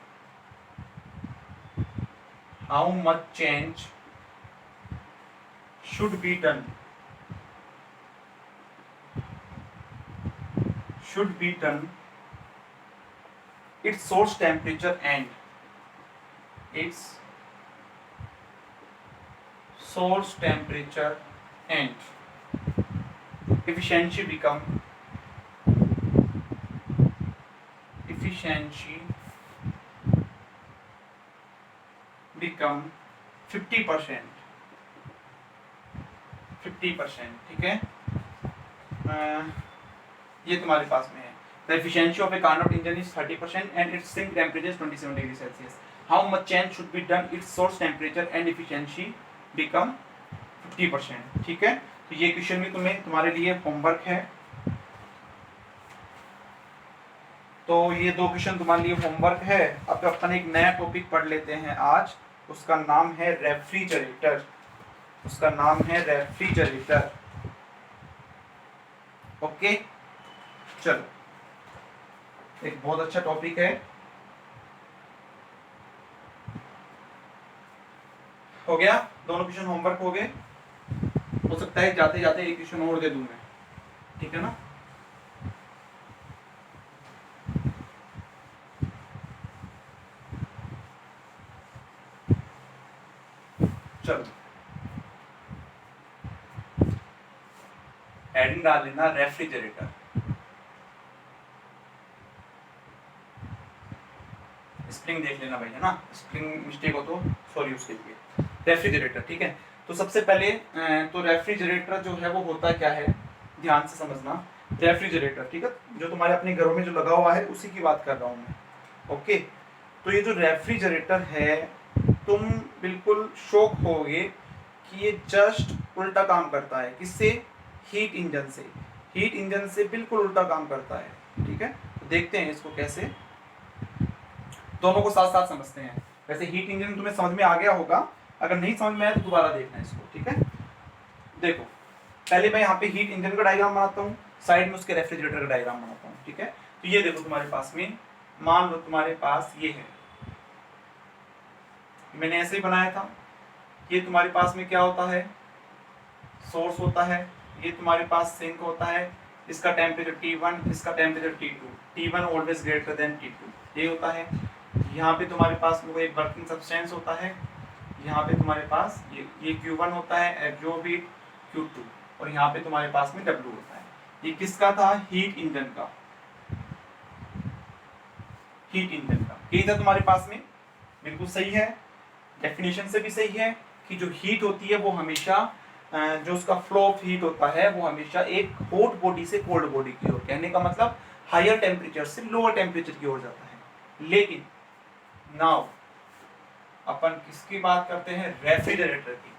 How much change should be done? Should be done its source temperature and its source temperature and efficiency become 50%, 50%, ठीक है। ये तुम्हारे पास में है। The efficiency of a Carnot engine is 30% and its sink temperature is 27 degrees Celsius. How much change should be done its source temperature and efficiency become 50%, ठीक है। तो ये क्वेश्चन भी तुम्हारे लिए होमवर्क है। तो ये दो क्वेश्चन तुम्हारे लिए होमवर्क है। अब अपन एक नया टॉपिक पढ़ लेते हैं आज, उसका नाम है रेफ्रिजरेटर। उसका नाम है रेफ्रिजरेटर। ओके, चलो, एक बहुत अच्छा टॉपिक है। हो गया, दोनों क्वेश्चन होमवर्क हो गए। हो सकता है जाते जाते एक क्वेश्चन और दे दूं मैं, ठीक है ना। चलो हेडिंग डाल लेना रेफ्रिजरेटर। स्प्रिंग देख लेना भाई, है ना, स्प्रिंग मिस्टेक हो तो सॉरी उसके लिए। रेफ्रिजरेटर, ठीक है। तो सबसे पहले तो रेफ्रिजरेटर जो है वो होता क्या है, ध्यान से समझना। रेफ्रिजरेटर, ठीक है, जो तुम्हारे अपने घरों में जो लगा हुआ है उसी की बात कर रहा हूँ मैं। ओके, तो ये जो रेफ्रिजरेटर है, तुम बिल्कुल शॉक होगे कि ये जस्ट उल्टा काम करता है। किससे? हीट इंजन से। हीट इंजन से बिल्कुल उल्टा काम करता है, ठीक है। तो देखते हैं इसको कैसे, दोनों को साथ साथ समझते हैं। वैसे हीट इंजन तुम्हें समझ में आ गया होगा, अगर नहीं समझ में आया तो दोबारा देखना इसको, ठीक है। देखो, पहले मैं यहाँ पे हीट इंजन का डायग्राम बनाता हूँ, साइड में उसके रेफ्रिजरेटर का डायग्राम बनाता हूँ, ठीक है। तो ये देखो तुम्हारे पास में, मान लो तुम्हारे पास ये है, मैंने ऐसे ही बनाया था। ये तुम्हारे पास में क्या होता है, सोर्स होता है। ये तुम्हारे पास सिंक होता है, इसका टेम्परेचर T1, इसका temperature T2। T1 always greater than T2, ये होता है। यहाँ पे तुम्हारे पास में एक वर्किंग सब्सटेंस होता है। यहाँ पे तुम्हारे पास ये Q1 होता है, एब्जॉर्ब हीट Q2, और यहाँ पे तुम्हारे पास में W होता है। ये किसका था? हीट इंजन का। हीट इंजन का यही था तुम्हारे पास में, बिल्कुल सही है। डेफिनेशन से भी सही है कि जो हीट होती है वो हमेशा जो उसका फ्लो ऑफ हीट होता है वो हमेशा एक हॉट बॉडी से कोल्ड बॉडी की ओर, कहने का मतलब हायर टेम्परेचर से लोअर टेम्परेचर की ओर जाता है। लेकिन नाउ अपन किसकी बात करते हैं? रेफ्रिजरेटर की।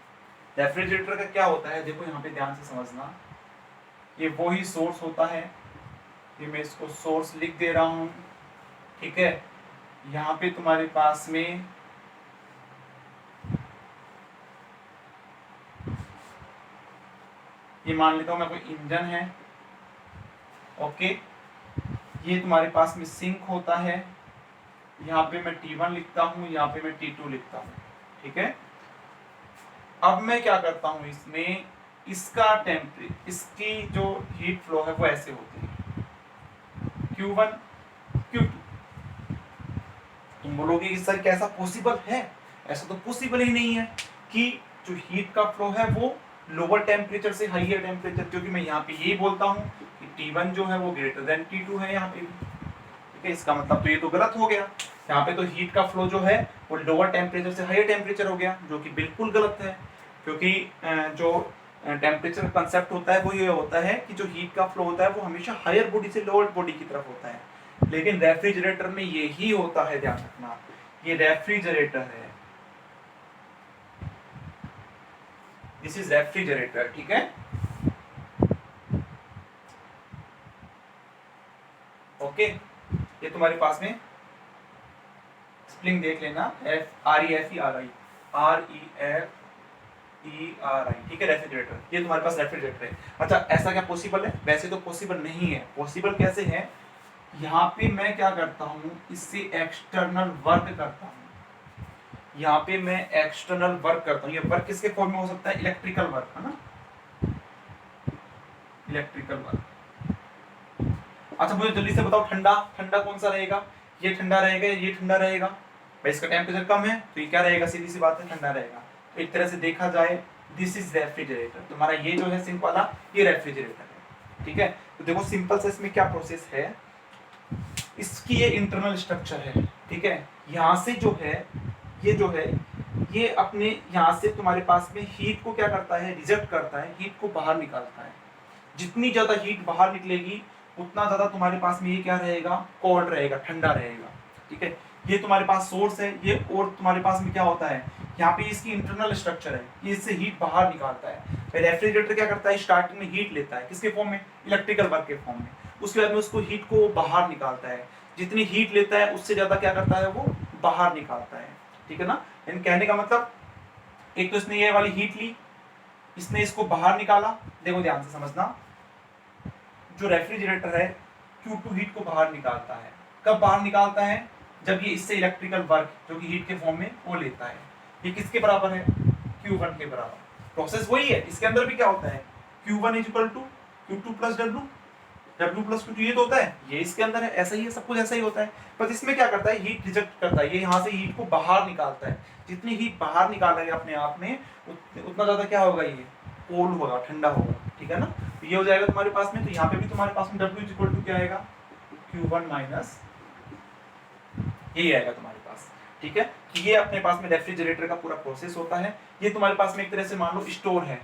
रेफ्रिजरेटर का क्या होता है, देखो यहाँ पे ध्यान से समझना। ये वो ही सोर्स होता है, ये मैं इसको सोर्स लिख दे रहा हूं, ठीक है। यहाँ पे तुम्हारे पास में ये मान लेता हूं मैं कोई इंजन है, ओके। ये तुम्हारे पास में सिंक होता है, यहाँ पे मैं T1 लिखता हूं, यहाँ पे मैं T2 लिखता हूं, ठीक है। अब मैं क्या करता हूं, इसमें इसका टेम्परेचर, इसकी जो हीट फ्लो है वो ऐसे होती है, Q1 Q2। तुम बोलोगे कि सर कैसा पॉसिबल है? ऐसा तो पॉसिबल ही नहीं है कि जो हीट का फ्लो है वो लोअर टेम्परेचर से हाईयर टेम्परेचर, क्योंकि मैं यहाँ पे यही बोलता हूँ कि T1 जो है वो ग्रेटर देन T2 है यहाँ पे, ठीक है। इसका मतलब तो ये तो गलत हो गया, यहाँ पे तो हीट का फ्लो जो है वो लोअर टेम्परेचर से हाईयर टेम्परेचर हो गया, जो कि बिल्कुल गलत है। क्योंकि जो टेम्परेचर का कंसेप्ट होता है वो ये होता है कि जो हीट का फ्लो होता है वो हमेशा हायर बॉडी से लोअर बॉडी की तरफ होता है, लेकिन रेफ्रिजरेटर में यही होता है, ध्यान रखना। ये रेफ्रिजरेटर है, दिस इज रेफ्रिजरेटर, ठीक है। ओके, ये तुम्हारे पास में स्प्रिंग देख लेना, REFRI, ठीक है, रेफ्रिजरेटर। ये तुम्हारे पास रेफ्रिजरेटर है। अच्छा, ऐसा क्या पॉसिबल है? वैसे तो पॉसिबल नहीं है। पॉसिबल कैसे है? यहाँ पे मैं क्या करता हूँ, इससे एक्सटर्नल वर्क करता हूँ। यहाँ पे मैं एक्सटर्नल वर्क करता हूँ। ये वर्क किसके फॉर्म में हो सकता है? इलेक्ट्रिकल वर्क, है ना, इलेक्ट्रिकल वर्क। अच्छा, मुझे जल्दी से बताओ, ठंडा ठंडा कौन सा रहेगा? ये ठंडा रहेगा, ये ठंडा रहेगा। भाई इसका टेम्परेचर कम है तो ये क्या रहेगा? सीधी सी बात है, ठंडा रहेगा। तो एक तरह से देखा जाए, दिस इज रेफ्रिजरेटर। तुम्हारा ये जो है सिंक वाला, ये रेफ्रिजरेटर है, ठीक है। तो देखो सिंपल से इसमें क्या प्रोसेस है, इसकी ये इंटरनल स्ट्रक्चर है, ठीक है। यहाँ से जो है, ये जो है, ये अपने यहाँ से तुम्हारे पास में हीट को क्या करता है? रिजेक्ट करता है, हीट को बाहर निकालता है। जितनी ज्यादा हीट बाहर निकलेगी उतना ज्यादा तुम्हारे पास में ये क्या रहेगा? कोल्ड रहेगा, ठंडा रहेगा, ठीक है। ये तुम्हारे पास सोर्स है, ये, और तुम्हारे पास में क्या होता है, यहाँ पे इसकी इंटरनल स्ट्रक्चर है, ये इससे हीट बाहर निकालता है। रेफ्रिजरेटर क्या करता है? स्टार्टिंग में हीट लेता है, किसके फॉर्म में? इलेक्ट्रिकल वर्क के फॉर्म में। उसके बाद में उसको हीट को बाहर निकालता है। जितनी हीट लेता है उससे ज्यादा क्या करता है? वो बाहर निकालता है, ठीक है ना। इन कहने का मतलब, एक तो इसने ये वाली हीट ली, इसने इसको बाहर निकाला। देखो ध्यान से समझना, जो रेफ्रिजरेटर है Q2 हीट को बाहर निकालता है। कब बाहर निकालता है? जब ये इससे इलेक्ट्रिकल वर्क जो कि हीट के फॉर्म में वो लेता है। ये किसके बराबर है? Q1 के बराबर। प्रोसेस वही है, इसके अंदर भी क्या होता है? Q1 = Q2 + W, W plus Q2 ये तो होता है, ये इसके अंदर है, ऐसा ही है, सब कुछ ऐसा ही होता है। पर इसमें क्या करता है, हीट रिजेक्ट करता है, ये यहाँ से हीट को बाहर निकालता है। जितनी हीट बाहर निकालेगा अपने आप में उतना ज्यादा क्या होगा, ये कोल्ड होगा, ठंडा होगा, ठीक है ना। तो ये हो जाएगा तुम्हारे पास में। तो यहाँ पे भी तुम्हारे पास में W इज इक्वल टू क्या आएगा, Q1 माइनस यही आएगा तुम्हारे पास, ठीक है। तो ये अपने पास में रेफ्रिजरेटर का पूरा प्रोसेस होता है। ये तुम्हारे पास में एक तरह से मान लो स्टोर है,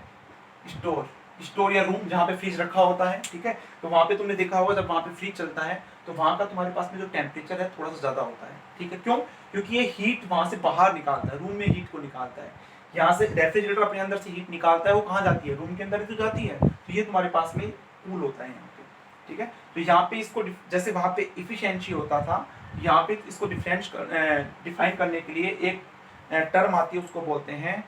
स्टोर या रूम जहाँ पे फ्रिज रखा होता है, ठीक है। तो वहाँ पे तुमने देखा होगा जब वहाँ पे फ्रिज चलता है तो वहाँ का तुम्हारे पास में जो टेम्परेचर है थोड़ा सा ज्यादा होता है, ठीक है। क्यों, क्योंकि ये हीट वहाँ से बाहर निकालता है, रूम में हीट को निकालता है। यहाँ से रेफ्रिजरेटर अपने अंदर से हीट निकालता है, वो कहाँ जाती है, रूम के अंदर ही तो जाती है। तो ये तुम्हारे पास में कूल होता है यहाँ पे, ठीक है। तो यहाँ पे इसको जैसे वहाँ पे इफिशिएंसी होता था, यहाँ पे इसको डिफाइन करने के लिए एक टर्म आती है, उसको बोलते हैं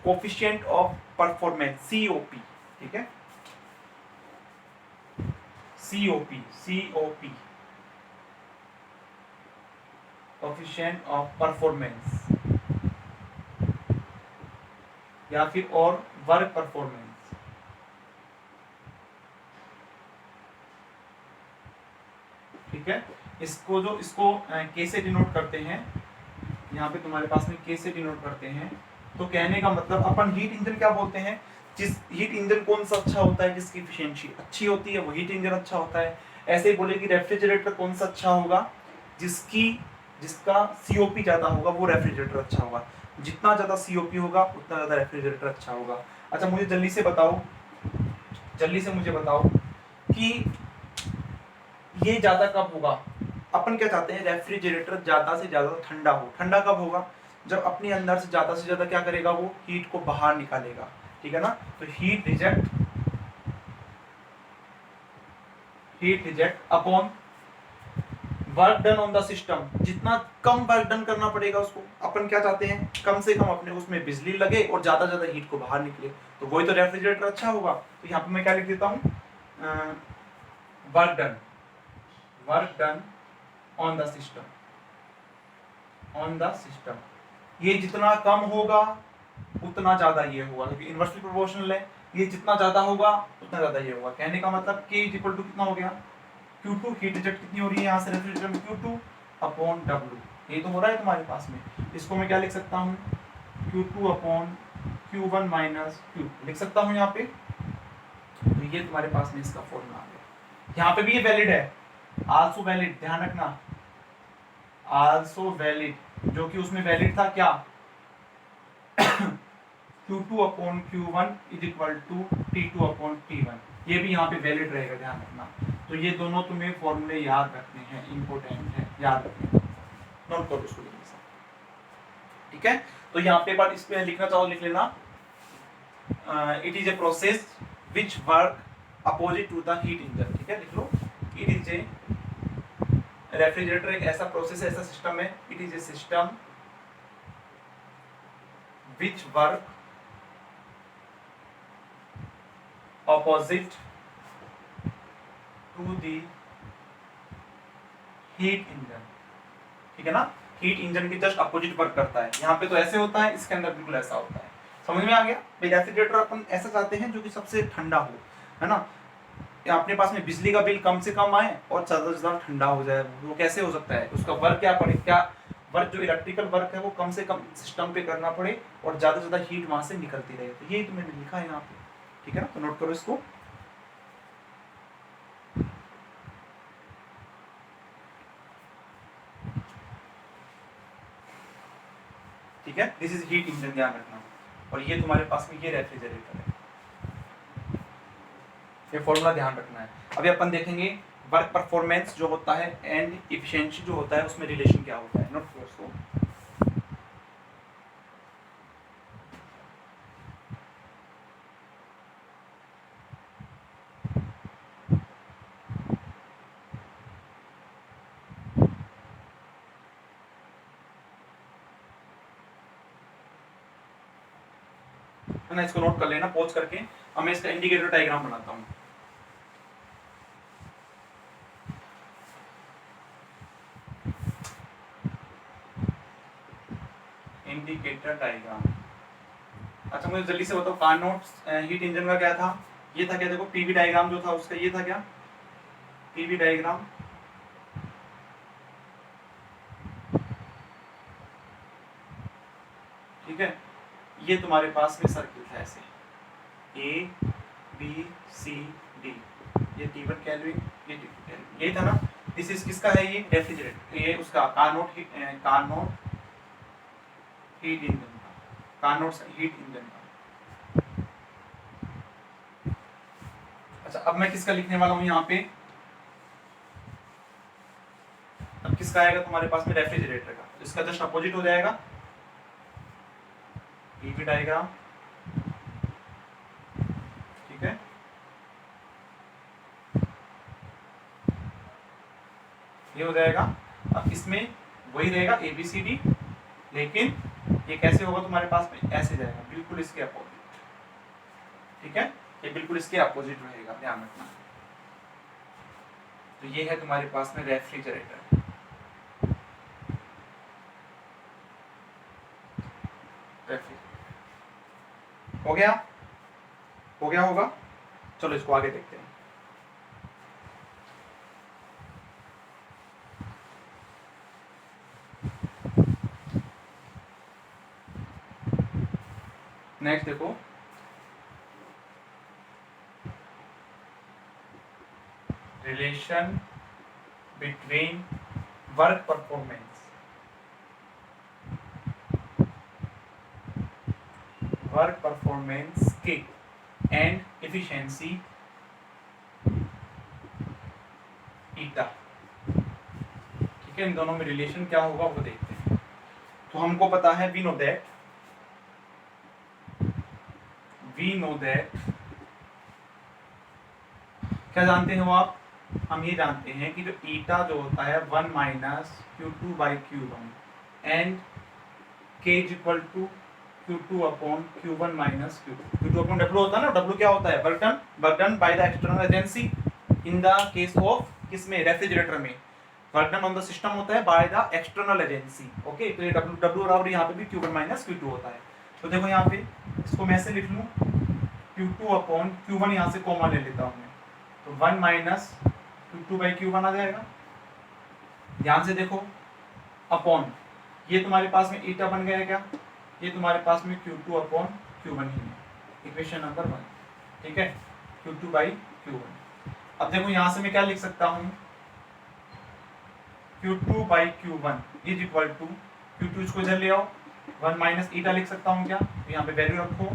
कोफिशिएंट ऑफ परफॉर्मेंस, COP, ठीक है। COP कोफिशिएंट ऑफ परफॉर्मेंस या फिर और वर्क परफॉर्मेंस, ठीक है। इसको के से डिनोट करते हैं, यहाँ पे तुम्हारे पास में के से डिनोट करते हैं। तो कहने का मतलब अपन हीट इंजन क्या बोलते हैं, जिस हीट इंजन कौन सा अच्छा होता है, जिसकी एफिशिएंसी अच्छी होती है वो हीट इंजन अच्छा होता है। ऐसे ही बोले कि रेफ्रिजरेटर कौन सा अच्छा होगा, जिसका COP ज्यादा होगा वो रेफ्रिजरेटर अच्छा होगा। जितना ज्यादा COP होगा उतना ज्यादा रेफ्रिजरेटर अच्छा होगा। अच्छा मुझे जल्दी से मुझे बताओ कि ये ज्यादा कब होगा। अपन क्या चाहते हैं, रेफ्रिजरेटर ज्यादा से ज्यादा ठंडा हो। ठंडा कब होगा, जब अपने अंदर से ज्यादा क्या करेगा, वो हीट को बाहर निकालेगा, ठीक है ना। तो heat reject upon work done on the system. जितना कम वर्क डन करना पड़ेगा उसको, अपन क्या चाहते हैं, कम से कम अपने उसमें बिजली लगे और ज्यादा हीट को बाहर निकले, तो वही तो रेफ्रिजरेटर अच्छा होगा। तो यहाँ पे मैं क्या लिख देता हूँ, work done on the system. ये जितना कम होगा उतना ज्यादा ये होगा, क्योंकि इनवर्सली प्रोपोर्शनल है। ये जितना ज्यादा होगा उतना ज्यादा ये होगा। कहने का मतलब K इज इक्वल टू कितना हो गया, Q2, हीट रिजेक्ट कितनी हो रही है यहाँ से रेफ्रिजरेटर में, Q2 अपॉन W। ये तो हो रहा है तुम्हारे पास में। इसको मैं क्या लिख सकता हूँ, Q2 upon Q1 minus Q लिख सकता हूँ यहाँ पे। तो ये तुम्हारे पास में इसका फॉर्मूला आ गया। यहाँ पे भी ये वैलिड है, आल्सो वैलिड, ध्यान रखना, आल्सो वैलिड, जो कि उसमें वैलिड था क्या, Q2 upon Q1 is equal to T2 upon T1। ये भी यहाँ पे वैलिड रहेगा, ध्यान रखना। तो ये दोनों तुम्हें फॉर्मूले याद रखने हैं, इंपॉर्टेंट है, याद रखने, नोट करो इसको, ठीक है। तो यहाँ पे बात इस पे लिखना चाहो लिख लेना, it is a process which work opposite to the heat engine, ठीक है, लिख लो। इट इज ए रेफ्रिजरेटर एक ऐसा प्रोसेस है, ऐसा सिस्टम है, it is a system which work opposite to the heat engine, ठीक है ना। हीट इंजन के जस्ट अपोजिट वर्क करता है। यहाँ पे तो ऐसे होता है, इसके अंदर बिल्कुल ऐसा होता है। समझ में आ गया भाई। रेफ्रिजरेटर अपन ऐसा चाहते हैं जो कि सबसे ठंडा हो, है ना, या अपने पास में बिजली का बिल कम से कम आए और ज्यादा से ज्यादा ठंडा हो जाए। वो कैसे हो सकता है, उसका वर्क क्या वर्क जो इलेक्ट्रिकल वर्क है वो कम से कम सिस्टम पे करना पड़े और ज्यादा से ज्यादा हीट वहां से निकलती रहे। तो यही तो मैंने लिखा है यहाँ पे, ठीक है ना। तो नोट करो इसको, ठीक है। दिस इज हीट इंजन, ध्यान रखना। और ये तुम्हारे पास में ये रेफ्रिजरेटर है, ये फॉर्मूला ध्यान रखना है। अभी अपन देखेंगे वर्क परफॉर्मेंस जो होता है एंड इफिशिएंसी जो होता है, उसमें रिलेशन क्या होता है। नोट करो इसको, है ना। इसको नोट कर लेना पॉज करके। अब मैं इसका इंडिकेटर डायग्राम बनाता हूँ। इंडिकेटर डायग्राम, अच्छा मुझे जल्दी से बताओ, कार्नोट हीट इंजन का क्या था, ये था क्या, देखो पीवी डायग्राम जो था उसका ये था क्या, पीवी डायग्राम, ठीक है। ये तुम्हारे पास में सर्किल था ऐसे ए बी सी डी, ये T1 केल्विन, ये T2 केल्विन, ये था ना। दिस इज किसका है, ये रेफ्रिजरेटर, ये उसका कार्नोट हीट इंजन का, कार्नोट हीट इंजन का। अच्छा, अब मैं किसका लिखने वाला हूं यहाँ पे, अब किसका आएगा तुम्हारे पास में, रेफ्रिजरेटर का। तो इसका जस्ट अपोजिट हो जाएगा पीवी डायग्राम, ठीक है। ये हो जाएगा। अब इसमें वही रहेगा ABCD, लेकिन ये कैसे होगा तुम्हारे पास में, ऐसे जाएगा, बिल्कुल इसके अपोजिट, ठीक है। ये बिल्कुल इसके अपोजिट रहेगा, ध्यान रखना। तो ये है तुम्हारे पास में रेफ्रिजरेटर। हो गया, हो गया होगा। चलो इसको आगे देखते हैं। नेक्स्ट देखो, रिलेशन बिटवीन वर्क परफॉर्मेंस के एंड एफिशिएंसी ईटा, ठीक है। इन दोनों में रिलेशन क्या होगा वो देखते हैं। तो हमको पता है, वी नो दैट क्या जानते हो आप, हम ये जानते हैं कि जो ईटा जो होता है 1 minus Q2/Q1 and K is equal to Q2 upon Q1 minus Q2। Q2 upon W होता है ना, W क्या होता है, work done by the external agency in the case of किसमें, रेफ्रिजरेटर में work done on the system होता है by the external agency, okay. तो ये W बराबर यहाँ पे भी Q1 माइनस Q2 होता है। तो देखो यहाँ पे इसको मैं ऐसे लिख लूँ, Q2 अपॉन Q1, यहाँ से कॉमन ले लेता हूँ मैं, तो 1 माइनस Q2/Q1 आ जाएगा। ध्यान से देखो, अपॉन ये तुम्हारे पास में ईटा बन गया क्या, ये तुम्हारे पास में Q2 अपॉन Q1 ही है, इक्वेशन नंबर 1, ठीक है, Q2/Q1। अब देखो यहाँ से मैं क्या लिख सकता हूँ, Q2/Q1 is equal to Q2, इसको इधर ले आओ, 1 माइनस ईटा लिख सकता हूँ क्या, तो यहाँ पे वैल्यू रखो,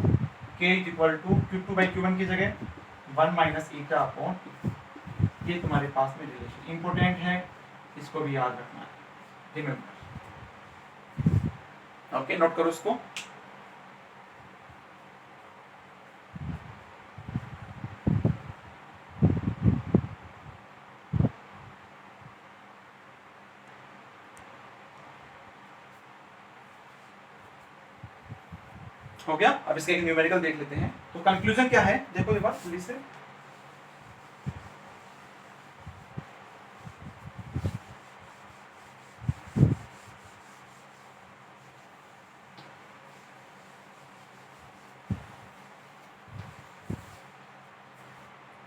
K is equal to Q2/Q1 की जगह 1 माइनस ईटा अपॉन, ये तुम्हारे पास में रिलेशन इंपॉर्टेंट है, इसको भी याद रखना है, रिमेंबर, ओके। नोट करो इसको। हो गया। अब इसके एक न्यूमेरिकल देख लेते हैं। तो कंक्लूजन क्या है, देखो एक बार जल्दी से,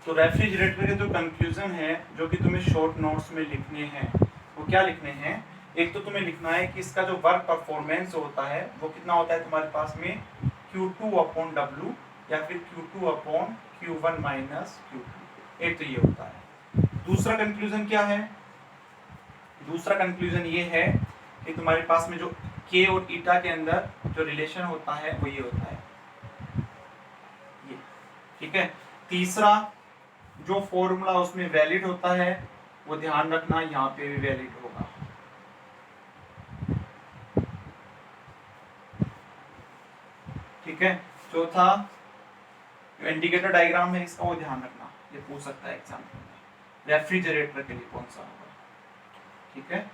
तो रेफ्रिजरेटर के जो कंक्लूजन है जो कि तुम्हें शॉर्ट नोट्स में लिखने हैं, वो क्या लिखने हैं, एक तो तुम्हें लिखना है कि इसका जो वर्क परफॉर्मेंस होता है वो कितना होता है तुम्हारे पास में, Q2 अपॉन W या फिर Q2 upon Q1 minus Q2, एक तो ये होता है। दूसरा कंक्लूजन क्या है, दूसरा कंक्लूजन ये है कि तुम्हारे पास में जो K और ईटा के अंदर जो रिलेशन होता है वो ये होता है, ये, ठीक है। तीसरा जो फॉर्मूला उसमें वैलिड होता है वो ध्यान रखना, यहाँ पे भी वैलिड होगा, ठीक है। चौथा जो इंडिकेटर डायग्राम है इसका वो ध्यान रखना, ये पूछ सकता है एग्जाम में, रेफ्रिजरेटर के लिए कौन सा होगा, ठीक है।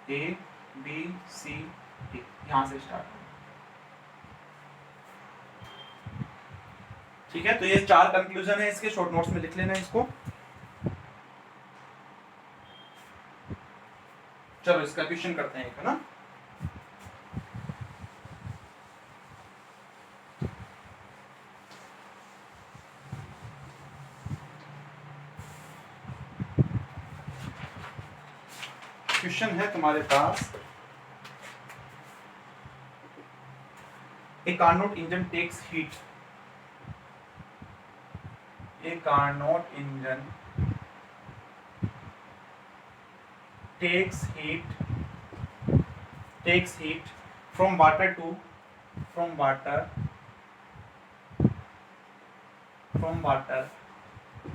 A B C D, यहां से स्टार्ट होगा, ठीक है। तो ये 4 कंक्लूजन है इसके, शॉर्ट नोट्स में लिख लेना इसको। चलो इसका क्वेश्चन करते हैं एक, है ना। क्वेश्चन है तुम्हारे पास, a Carnot engine takes heat, a Carnot engine takes heat from water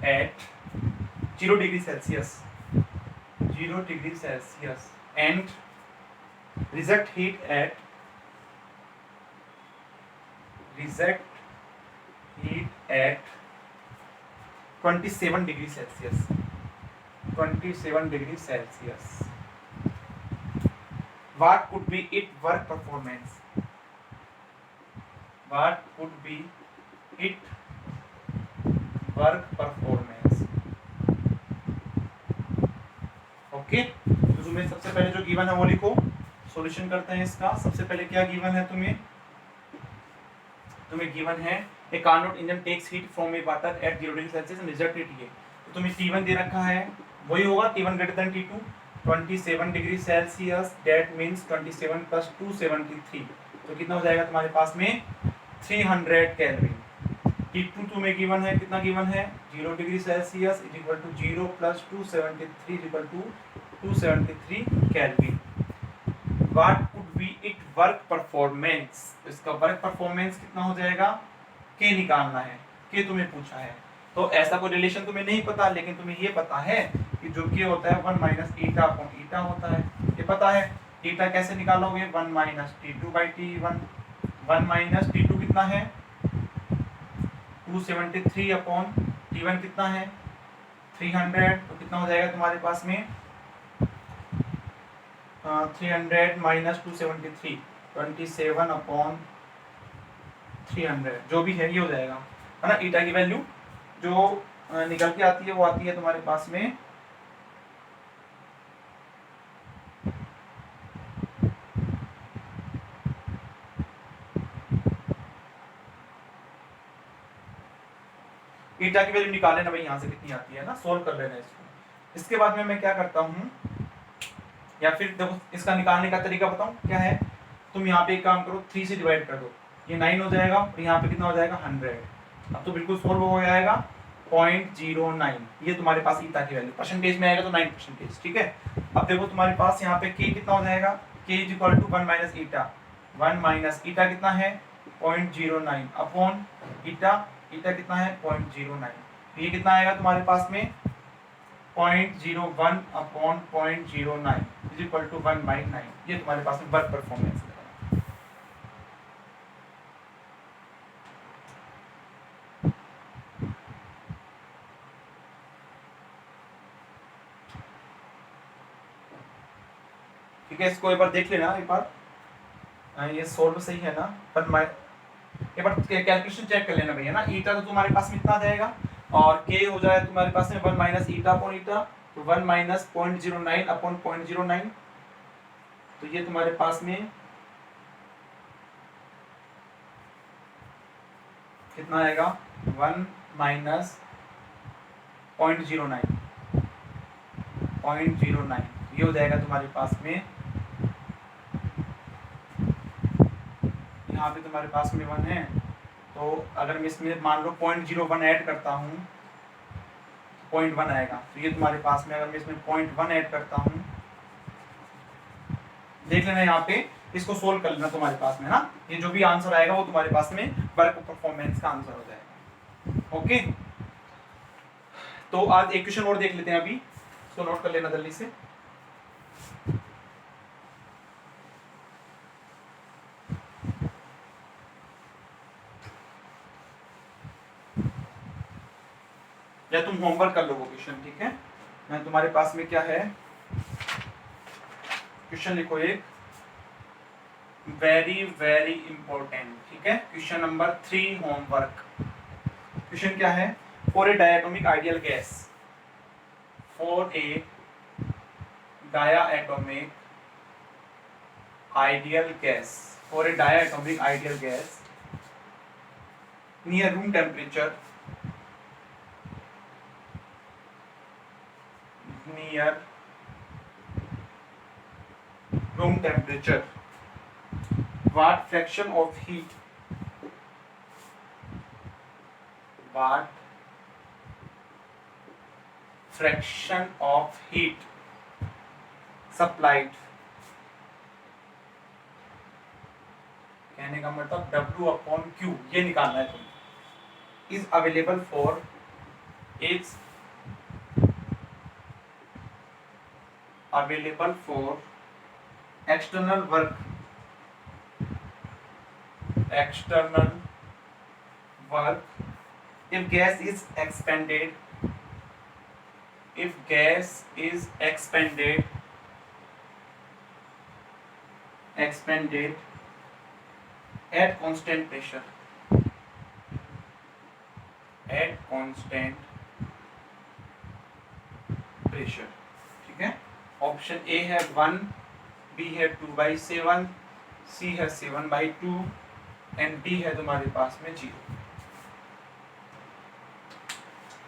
at 0 degree Celsius and reject heat at 27 degree Celsius. What could be its work performance? Okay, तो तुम्हें सबसे पहले जो गिवन है वो लिखो, सॉल्यूशन करते हैं इसका। सबसे पहले क्या गिवन है तुम्हें गिवन है a Carnot engine takes heat from a water at 0 degree Celsius and result it ये। तो तुम्हें T1 दे रखा है, वही होगा T1 greater than T2, 27 degree Celsius, that means 27 plus 2 73, तो कितना हो जाएगा तुम्हारे पास में 300 केल्विन। T2 तुम्हें गिवन है, कितना गिवन है 0 degree Celsius is equal to 0 plus 273 is equal to 273 kelvin. What could be it work performance, इसका वर्क परफॉर्मेंस कितना हो जाएगा, के निकालना है, के तुम्हें पूछा है। तो ऐसा कोई रिलेशन तुम्हें नहीं पता, लेकिन तुम्हें ये पता है कि जो के होता है 1 माइनस ईटा अपॉन ईटा होता है, ये पता है। ईटा कैसे निकालोगे, 1 minus T2 by T1, 1 minus T2 कितना है 273 अपॉन T1 कितना है 300, तो कितना हो जाएगा तुम्हारे पास में 300 माइनस 273 27 अपॉन 300, जो भी है ये हो जाएगा, है ना। ईटा की वैल्यू जो निकल के आती है वो आती है तुम्हारे पास में ईटा की वैल्यू निकाल लेना भाई, यहाँ से कितनी आती है ना, सोल्व कर लेना इसको। इसके बाद में मैं क्या करता हूँ, या फिर देखो इसका निकालने का तरीका बताऊँ क्या है। तुम यहाँ पे एक काम करो, 3 से डिवाइड कर दो, ये 9 हो जाएगा और यहाँ पे कितना हो जाएगा 100। अब तो बिल्कुल सोल्व हो जाएगा 0.09, ये तुम्हारे पास ईटा की वैल्यू, परसेंटेज में आएगा तो 9%, ठीक है। अब देखो तुम्हारे पास यहाँ पे के कितना हो जाएगा, K is equal to 1 minus eta, 1 minus eta कितना है 0.09 अपॉन ईटा, ईटा कितना है 0.09, तो ये कितना आएगा तुम्हारे पास में 0.01 अपॉन 0.09 इज इक्वल टू 1/9, ये तुम्हारे पास में वर्क परफॉर्मेंस है। ठीक है, इसको एक बार देख लेना, एक बार ये सोल्व सही है ना, पर मैं एक बार कैलकुलेशन चेक कर लेना भैया ना। ईटा तो तुम्हारे पास में कितना जाएगा, और के हो जाए तुम्हारे पास में 1 माइनस ईटा अपॉन ईटा, तो 1 माइनस 0.09 अपॉन 0.09, तो ये तुम्हारे पास में कितना आएगा 1 माइनस 0.09, ये हो जाएगा तुम्हारे पास में, यहाँ पे तुम्हारे पास में 1 है, तो अगर मैं इसमें मान लो 0.01 ऐड करता हूँ 0.1 आएगा, तो ये तुम्हारे पास में अगर मैं इसमें 0.1 ऐड करता हूँ, देख लेना यहाँ पे, इसको सोल्व कर लेना तुम्हारे पास में ना, ये जो भी आंसर आएगा वो तुम्हारे पास में वर्क परफॉर्मेंस का आंसर हो जाएगा। ओके, तो आज एक क्वेश्चन और देख लेते हैं, अभी इसको नोट कर लेना जल्दी से। या तुम होमवर्क कर लो वो क्वेश्चन, ठीक है। मैं तुम्हारे पास में क्या है, क्वेश्चन लिखो एक वेरी वेरी इंपॉर्टेंट, ठीक है। Question number 3 homework. क्वेश्चन क्या है, for a diatomic ideal gas, for a diatomic ideal gas, for a diatomic ideal gas near room temperature, near room temperature, what fraction of heat, what fraction of heat supplied, कहने का मतलब W upon Q ये निकालना है तुम्हें, is available for external work if gas is expanded at constant pressure, ठीक है। Option A है 1, बी है 2/7, सी है 7/2 एंड डी है तुम्हारे पास में 0,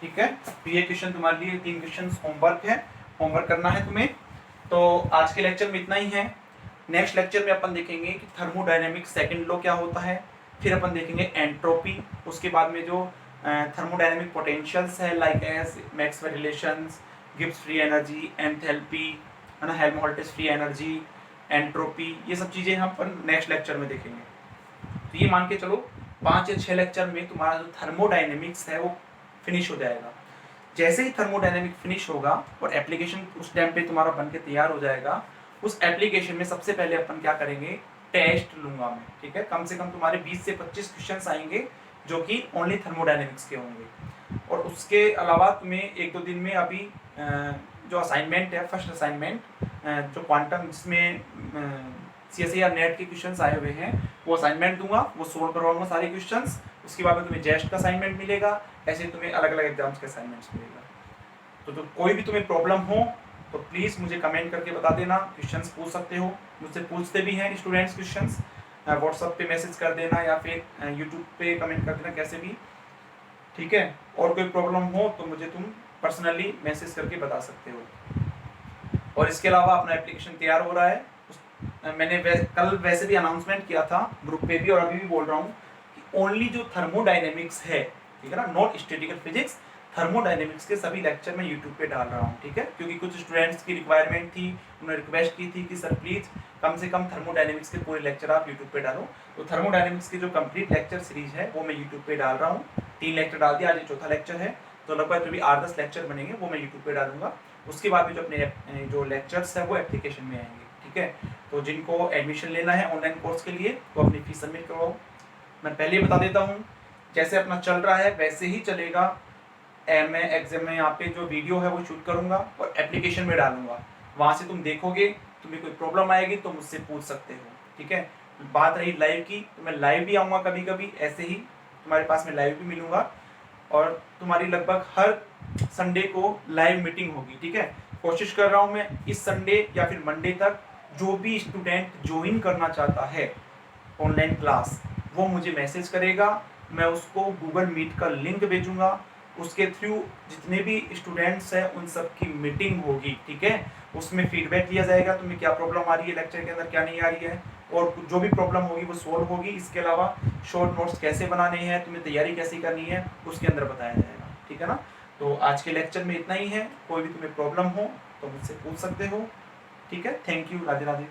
ठीक है। तो ये क्वेश्चन तुम्हारे लिए 3 क्वेश्चन होमवर्क करना है तुम्हें। तो आज के लेक्चर में इतना ही है। नेक्स्ट लेक्चर में अपन देखेंगे कि थर्मोडायनेमिक्स सेकंड लॉ क्या होता है, फिर अपन देखेंगे एंट्रोपी, उसके बाद में जो थर्मोडायनेमिक पोटेंशियल्स है like as Maxwell relations, Gibbs free energy, enthalpy, है ना, हेल्महोल्ट्ज़ फ्री एनर्जी, एंट्रोपी, ये सब चीज़ें हम अपन नेक्स्ट लेक्चर में देखेंगे। तो ये मान के चलो 5 या 6 लेक्चर में तुम्हारा जो थर्मोडायनेमिक्स है वो फिनिश हो जाएगा। जैसे ही थर्मोडायनेमिक फिनिश होगा और एप्लीकेशन उस टाइम पे तुम्हारा बन के तैयार हो जाएगा, उस एप्लीकेशन में सबसे पहले अपन क्या करेंगे, टेस्ट लूंगा मैं, ठीक है। कम से कम तुम्हारे 20 से 25 क्वेश्चंस आएंगे जो कि ओनली थर्मोडायनेमिक्स के होंगे। और उसके अलावा तुम्हें 1-2 दिन में अभी जो असाइनमेंट है, फर्स्ट असाइनमेंट जो क्वांटम जिसमें CSIR नेट के क्वेश्चंस आए हुए हैं वो असाइनमेंट दूंगा, वो सोल्व करवाऊंगा सारे क्वेश्चंस। उसके बाद में तुम्हें जेस्ट का असाइनमेंट मिलेगा, ऐसे तुम्हें अलग अलग एग्जाम्स के असाइनमेंट्स मिलेगा। तो कोई भी तुम्हें प्रॉब्लम हो तो प्लीज़ मुझे कमेंट करके बता देना, क्वेश्चंस पूछ सकते हो, मुझसे पूछते भी हैं स्टूडेंट्स क्वेश्चंस, व्हाट्सएप पे मैसेज कर देना या फिर यूट्यूब पे कमेंट कर देना, कैसे भी, ठीक है। और कोई प्रॉब्लम हो तो मुझे तुम पर्सनली मैसेज करके बता सकते हो। और इसके अलावा अपना एप्लीकेशन तैयार हो रहा है, मैंने कल वैसे भी अनाउंसमेंट किया था ग्रुप पे भी और अभी भी बोल रहा हूँ कि ओनली जो थर्मोडायनेमिक्स है, ठीक है ना, नॉट स्टैटिकल फिजिक्स, थर्मोडायनेमिक्स के सभी लेक्चर मैं यूट्यूब पे डाल रहा हूँ, ठीक है। क्योंकि कुछ स्टूडेंट्स की रिक्वायरमेंट थी, उन्होंने रिक्वेस्ट की थी कि सर प्लीज़ कम से कम थर्मोडायनेमिक्स के पूरे लेक्चर आप यूट्यूब पे डालो। तो थर्मोडायनेमिक्स की जो कंप्लीट लेक्चर सीरीज है वो मैं यूट्यूब पे डाल रहा हूँ। 3 लेक्चर डाल दिया, आज ये 4था लेक्चर है, तो लगभग जो भी 8-10 लेक्चर बनेंगे वो मैं यूट्यूब पे डालूंगा। उसके बाद में जो अपने जो लेक्चर्स है वो एप्लीकेशन में आएंगे, ठीक है। तो जिनको एडमिशन लेना है ऑनलाइन कोर्स के लिए तो अपनी फीस सबमिट करवाओ। मैं पहले ही बता देता हूँ, जैसे अपना चल रहा है वैसे ही चलेगा। मैं एग्जाम में यहाँ पे जो वीडियो है वो शूट करूँगा और एप्लीकेशन में डालूंगा, वहाँ से तुम देखोगे, तुम्हें कोई प्रॉब्लम आएगी तो मुझसे पूछ सकते हो, ठीक है। बात रही लाइव की, तो मैं लाइव भी आऊँगा कभी कभी, ऐसे ही तुम्हारे पास में लाइव भी मिलूँगा और तुम्हारी लगभग हर संडे को लाइव मीटिंग होगी, ठीक है। कोशिश कर रहा हूँ मैं इस संडे या फिर मंडे तक जो भी स्टूडेंट ज्वाइन करना चाहता है ऑनलाइन क्लास वो मुझे मैसेज करेगा, मैं उसको गूगल मीट का लिंक भेजूंगा, उसके थ्रू जितने भी स्टूडेंट्स हैं उन सब की मीटिंग होगी, ठीक है। उसमें फीडबैक लिया जाएगा, तुम्हें क्या प्रॉब्लम आ रही है लेक्चर के अंदर, क्या नहीं आ रही है, और जो भी प्रॉब्लम होगी वो सोल्व होगी। इसके अलावा शॉर्ट नोट्स कैसे बनाने हैं, तुम्हें तैयारी कैसे करनी है उसके अंदर बताया जाएगा, ठीक है ना। तो आज के लेक्चर में इतना ही है, कोई भी तुम्हें प्रॉब्लम हो तो मुझसे पूछ सकते हो, ठीक है। Thank you, Radhe Radhe.